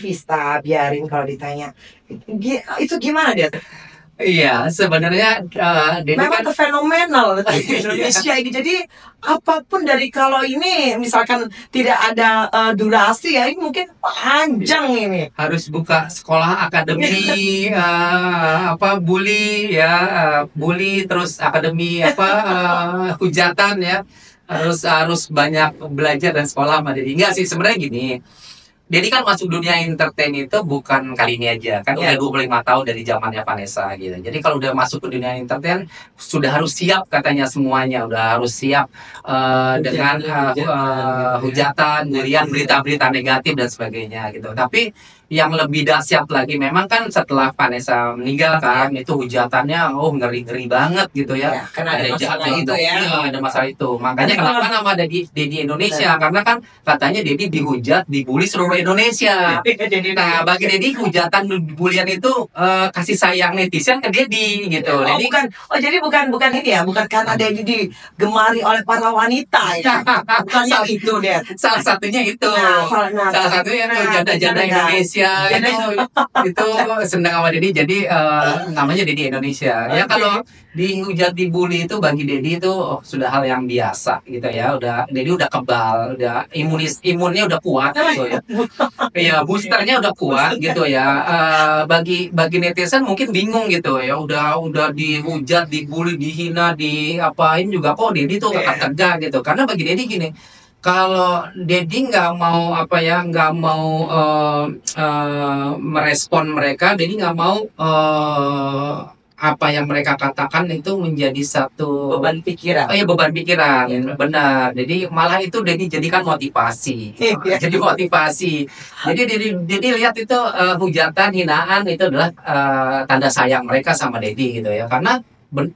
Vista, biarin kalau ditanya itu gimana dia? Iya, sebenarnya memang kan fenomenal di Indonesia ini. Jadi apapun dari kalau ini misalkan tidak ada durasi ya, ini mungkin panjang ini. Harus buka sekolah akademi bully terus akademi hujatan ya. Harus banyak belajar dan sekolah sama Dedi. Enggak sih, sebenarnya gini. Dedi kan masuk dunia entertain itu bukan kali ini aja, kan udah 25 tahun dari zamannya Vanessa gitu. Jadi kalau udah masuk ke dunia entertain sudah harus siap katanya semuanya, udah harus siap dengan hujatan, bulian, berita-berita negatif dan sebagainya gitu. Tapi yang lebih dahsyat lagi memang kan setelah Vanessa meninggal kan, itu hujatannya ngeri-ngeri banget gitu ya. Karena ada masalah itu ya. Ada masalah itu. Makanya kenapa nama Dedi Indonesia? Karena kan katanya Dedi dihujat, dibully seluruh Indonesia. Nah, bagi Dedi hujatan bulian itu kasih sayang netizen ke Dedi gitu. Jadi bukan ini ya, bukan karena Dedi digemari oleh para wanita ya. Bukannya itu deh. Salah satunya itu. Salah satunya itu janda-janda Indonesia. Itu senang sama Dedi, jadi namanya Dedi Indonesia. Ya kalau dihujat, dibully itu bagi Dedi itu sudah hal yang biasa gitu ya. Dedi udah kebal, udah imunnya udah kuat gitu ya. Iya, boosternya udah kuat gitu ya. Bagi netizen mungkin bingung gitu ya. Udah dihujat, dibully, dihina, diapain juga kok Dedi tuh tetap tegar gitu. Karena bagi Dedi gini, Kalau Dedi nggak mau apa ya, nggak mau merespon mereka, Dedi nggak mau apa yang mereka katakan itu menjadi satu Beban pikiran. oh ya beban pikiran, Iya. benar. Jadi malah itu Dedi jadikan motivasi. Iya. Jadi motivasi. Jadi Dedi lihat itu hujatan, hinaan itu adalah tanda sayang mereka sama Dedi gitu ya. Karena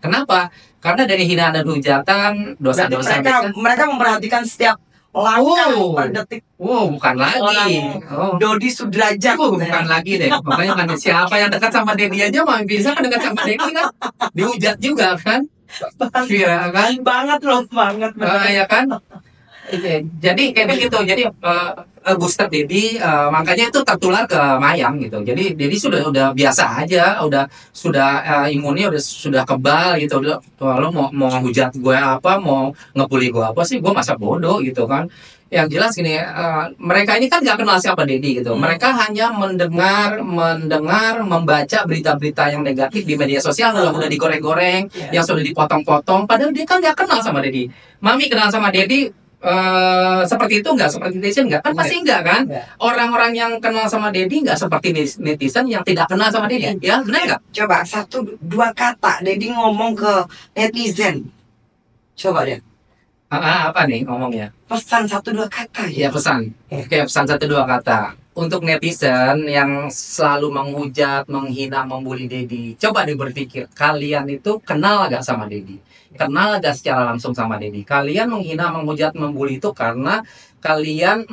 kenapa? Karena dari hinaan dan hujatan, Berarti dosa-dosa mereka mereka. mereka memperhatikan setiap langkah Wow, per detik bukan lagi. orang Oh, Dodi Sudrajat. bukan lagi deh. Makanya kan siapa yang dekat sama Dedi aja mah bisa kan dekat sama Dedi kan? Dihujat juga kan? Iya kan? Banget loh, banget bener. Ya kan? Iya, jadi kayak begitu. Jadi booster Dedi makanya itu tertular ke Mayang gitu. Jadi Dedi sudah biasa aja, sudah imunnya sudah kebal gitu. Kalau mau hujat gue apa, mau ngebully gue apa sih, gue masa bodoh gitu kan. Yang jelas gini, mereka ini kan nggak kenal siapa Dedi gitu. Mereka hanya mendengar, membaca berita-berita yang negatif di media sosial yang udah digoreng-goreng, yang sudah dipotong-potong. Padahal dia kan nggak kenal sama Dedi. Mami kenal sama Dedi seperti itu nggak, seperti netizen nggak, kan pasti nggak kan. Orang-orang yang kenal sama Dedi nggak seperti netizen yang tidak kenal sama Dedi, ya benar nggak? Coba 1 2 kata Dedi ngomong ke netizen. Coba deh. Apa nih ngomongnya? Pesan 1 2 kata Ya pesan, kayak pesan 1 2 kata untuk netizen yang selalu menghujat, menghina, membuli Dedi. Coba deh berpikir, kalian itu kenal gak sama Dedi? Kenal gak secara langsung sama Dedi? Kalian menghina, menghujat, membuli itu karena kalian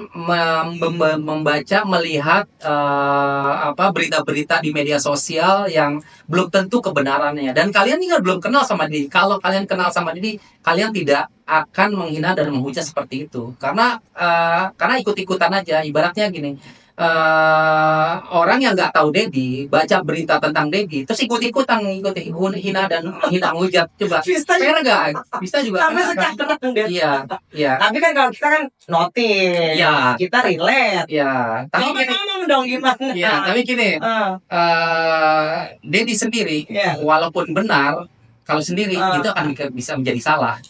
membaca, melihat berita-berita di media sosial yang belum tentu kebenarannya. Dan kalian juga belum kenal sama Dedi. Kalau kalian kenal sama Dedi, kalian tidak akan menghina dan menghujat seperti itu. Karena ikut-ikutan aja. Ibaratnya gini, orang yang nggak tahu Dedi baca berita tentang Dedi terus ikut-ikutan hina dan menghina menghujat, coba Bisa fair nggak? Bisa juga sampai kan? sekarang deh. Iya, iya, Tapi kan kalau kita kan notice, iya, kita relate. iya. Tapi Coba gini, ngomong dong gimana? ya, tapi gini, Ah, Dedi sendiri ya. walaupun benar, kalau sendiri Ah. itu akan bisa menjadi salah.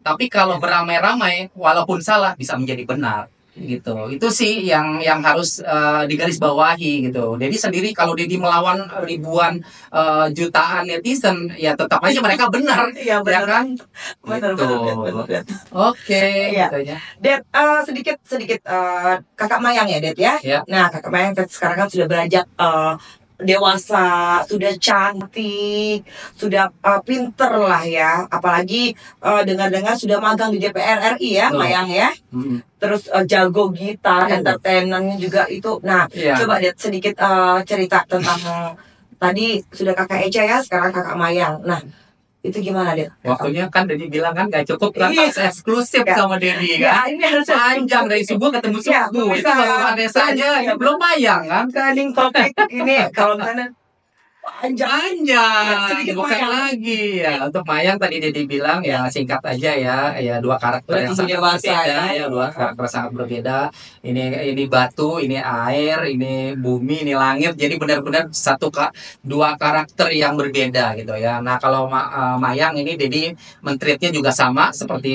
Tapi kalau beramai-ramai, walaupun salah bisa menjadi benar gitu. Itu sih yang harus digarisbawahi gitu. Dedi sendiri kalau Dedi melawan ribuan jutaan netizen, ya tetap aja mereka benar, Iya ya benar. kan? Benar, Gitu. benar. Oke, Iya. gitu ya. Det, sedikit Kakak Mayang ya, Det ya. Ya. Nah, Kakak Mayang sekarang kan sudah beranjak dewasa, sudah cantik, sudah pinter lah ya. Apalagi dengar-dengar sudah magang di DPR RI ya, Betul. Mayang ya. Terus jago gitar, entertainernya juga itu. Nah, Iya. coba Det sedikit cerita tentang tadi sudah Kakak Eca ya, sekarang Kakak Mayang. Nah, itu gimana Det? Waktunya kan Dedi bilang kan gak cukup kan, Iya. harus eksklusif Ya. sama Dedi Ya, kan. ini harus Panjang dari subuh ketemu Ya, subuh. Itu bisa. baru Vanessa aja, ini belum Mayang kan. trending topik ini kalau misalnya panjang. Panjang, Sedikit bukan Mayang. lagi ya. Untuk Mayang tadi Dedi bilang ya singkat aja ya 2 karakter Udah yang tinggi sangat dewasa berbeda ya. 2 karakter sangat berbeda. Ini batu, ini air, ini bumi, ini langit. Jadi benar-benar 2 karakter yang berbeda gitu ya. Nah kalau Mayang ini Dedi men-treatnya juga sama seperti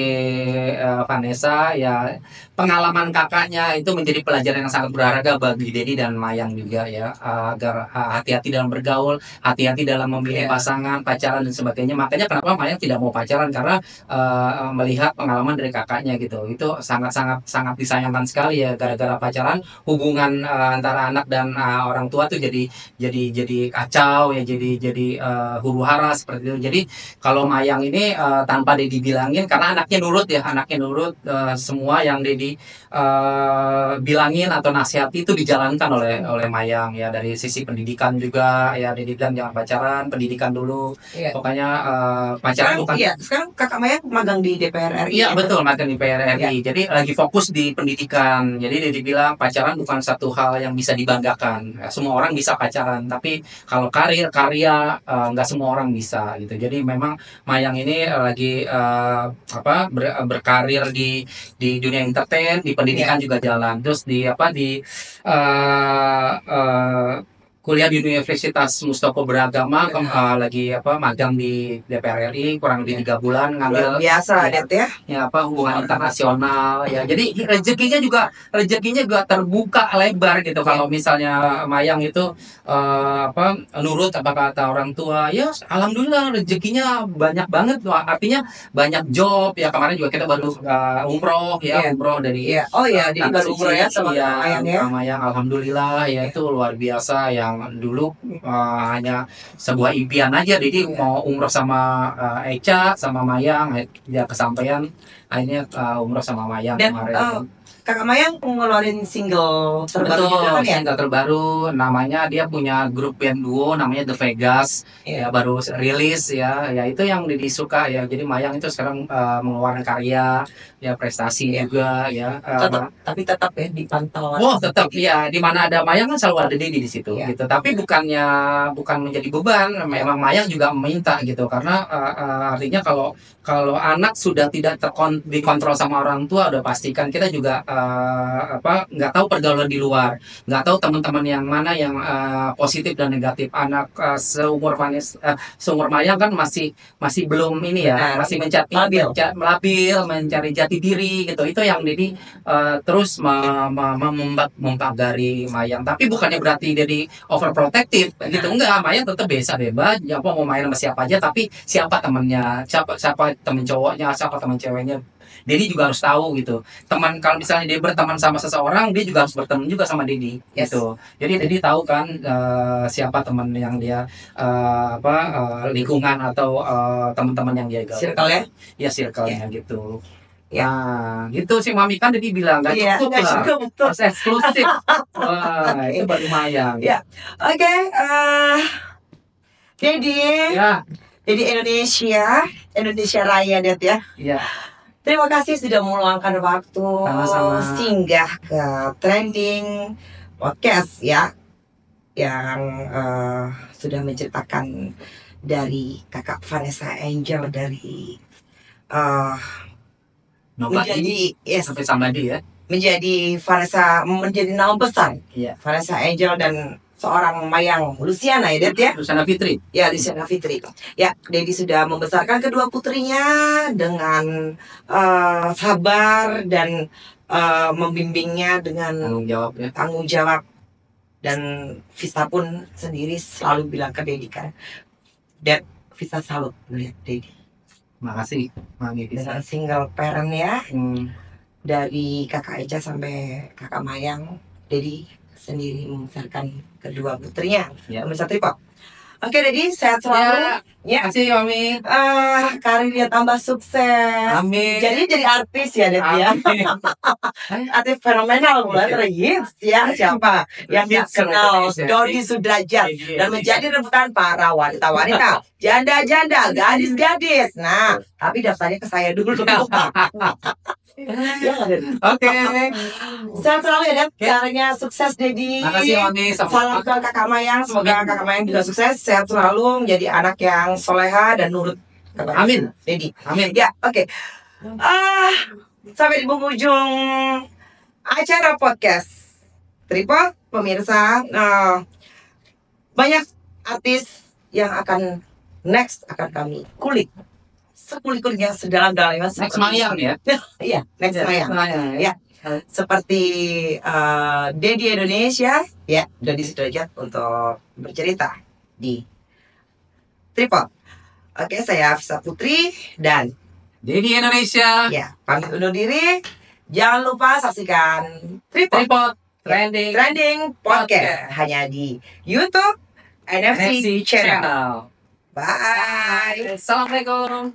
Vanessa ya. Pengalaman kakaknya itu menjadi pelajaran yang sangat berharga bagi Dedi dan Mayang juga ya, agar hati-hati dalam bergaul, hati-hati dalam memilih pasangan, pacaran dan sebagainya. Makanya kenapa Mayang tidak mau pacaran, karena melihat pengalaman dari kakaknya gitu. Itu sangat disayangkan sekali ya, gara-gara pacaran hubungan antara anak dan orang tua tuh jadi kacau ya, jadi huru-hara seperti itu. Jadi kalau Mayang ini tanpa Dedi bilangin, karena anaknya nurut semua yang Dedi bilangin atau nasihati itu dijalankan oleh Mayang ya. Dari sisi pendidikan juga ya, Dedi bilang jangan pacaran, pendidikan dulu. Iya. Pokoknya pacaran Sekarang, bukan. iya, sekarang Kakak Mayang magang di DPR RI. Iya ya? betul, makan di PRRI. Jadi lagi fokus di pendidikan. Jadi Dedi bilang pacaran bukan satu hal yang bisa dibanggakan. Ya, semua orang bisa pacaran, tapi kalau karya nggak semua orang bisa gitu. Jadi memang Mayang ini lagi berkarir di dunia entertain, di pendidikan juga jalan. Terus di kuliah di Universitas Mustopo Beragama, lagi magang di DPR RI kurang lebih 3 bulan Luar ngambil biasa, Det ya. hubungan internasional ya. Jadi rezekinya juga terbuka lebar gitu. Kalau misalnya Mayang itu nurut apa kata orang tua, ya alhamdulillah rezekinya banyak banget. Artinya banyak job ya. Kemarin juga kita baru umroh ya, Iya. umroh dari Iya. Oh ya, jadi Tanah baru umroh ya Suci, sama ya, Mayang ya. sama yang alhamdulillah ya, itu luar biasa. Yang dulu hanya sebuah impian aja, jadi mau umroh sama Eca sama Mayang ya kesampaian, akhirnya umroh sama Mayang Dan kemarin. Kakak Mayang ngeluarin single terbaru juga Betul, kan ya? single terbaru namanya, dia punya grup band duo namanya The Vegas. Iya. Ya baru rilis ya, ya itu yang disuka ya. Jadi Mayang itu sekarang mengeluarkan karya ya, prestasi Iya. juga ya. Tapi tetap ya dipantau. Oh tetap ya, di mana ada Mayang kan selalu ada Dedi di situ Iya. gitu. Tapi bukan menjadi beban. Memang Mayang juga meminta gitu, karena artinya kalau anak sudah tidak dikontrol sama orang tua, udah pastikan kita juga nggak tahu pergaulan di luar, nggak tahu teman-teman yang mana yang positif dan negatif. Anak seumur Mayang kan masih belum ini ya, Benar. masih labil, mencari jati diri gitu. Itu yang Dedi terus mempagari Mayang. Tapi bukannya berarti jadi overprotective gitu, enggak. Mayang tetap biasa bebas, ya apa mau main sama siapa aja, tapi siapa temennya, siapa temen cowoknya, siapa temen ceweknya, Dedi juga harus tahu gitu. Kalau misalnya dia berteman sama seseorang, dia juga harus berteman juga sama Dedi gitu. Jadi Dedi tahu kan siapa teman yang dia lingkungan atau teman-teman yang dia gaul. Circle ya? Ya circle-nya gitu. Ya. Nah, gitu sih Mami, kan Dedi bilang nggak cukup Nggak lah, cukup, betul. harus eksklusif. Wah, itu baru Mayang. Ya. Oke, Dedi. Ya, Jadi Indonesia Raya, Det ya. iya. Terima kasih sudah meluangkan waktu Sama-sama. singgah ke trending podcast ya, yang sudah menceritakan dari Kakak Vanessa Angel dari Nobody sampai Somebody ya. menjadi nama besar. Iya. Vanessa Angel dan seorang Mayang Luciana ya, Det ya. Luciana Fitri. Ya, Luciana Fitri. Ya, Dedi sudah membesarkan kedua putrinya dengan sabar dan membimbingnya dengan tanggung jawab. Dan Vista pun sendiri selalu bilang ke Dedi kan, Dad, Vista salut melihat Dedi. Makasih Mami Vista. Dengan single parent ya, dari Kakak Eca sampai Kakak Mayang, Dedi sendiri membesarkan kedua putrinya, pemirsa Tripod. Oke, Dedi, sehat selalu. Ya, kasih Mami. Karirnya tambah sukses. Amin. Jadi artis ya, Dedi ya. Artis fenomenal, mulai terhits ya. Siapa yang nggak kenal Dodi Sudrajat dan menjadi rebutan para wanita-wanita, janda-janda, gadis-gadis. Nah, tapi daftarnya ke saya dulu. Oke. Sehat selalu ya, Det. Karirnya sukses, Dedi. Makasih Mami. Salam ke Kakak Mayang. Semoga Kakak Mayang juga sukses, sehat selalu, menjadi anak yang soleha dan nurut. Amin. Dedi. Amin. Ya, oke. Sampai di penghujung acara podcast Tripod, pemirsa. Banyak artis yang akan kami kulik. Sekulik-kuliknya sedalam-dalamnya. Next Mayang ya. Iya, next Mayang. Ya. Seperti Dedi Indonesia, ya, Dodi Sudrajat untuk bercerita di Tripod. Oke, saya Vista Putri dan Dedi Indonesia. Ya, pamit undur diri. Jangan lupa saksikan Tripod Trending Podcast hanya di YouTube NFC Channel. Bye. Assalamualaikum.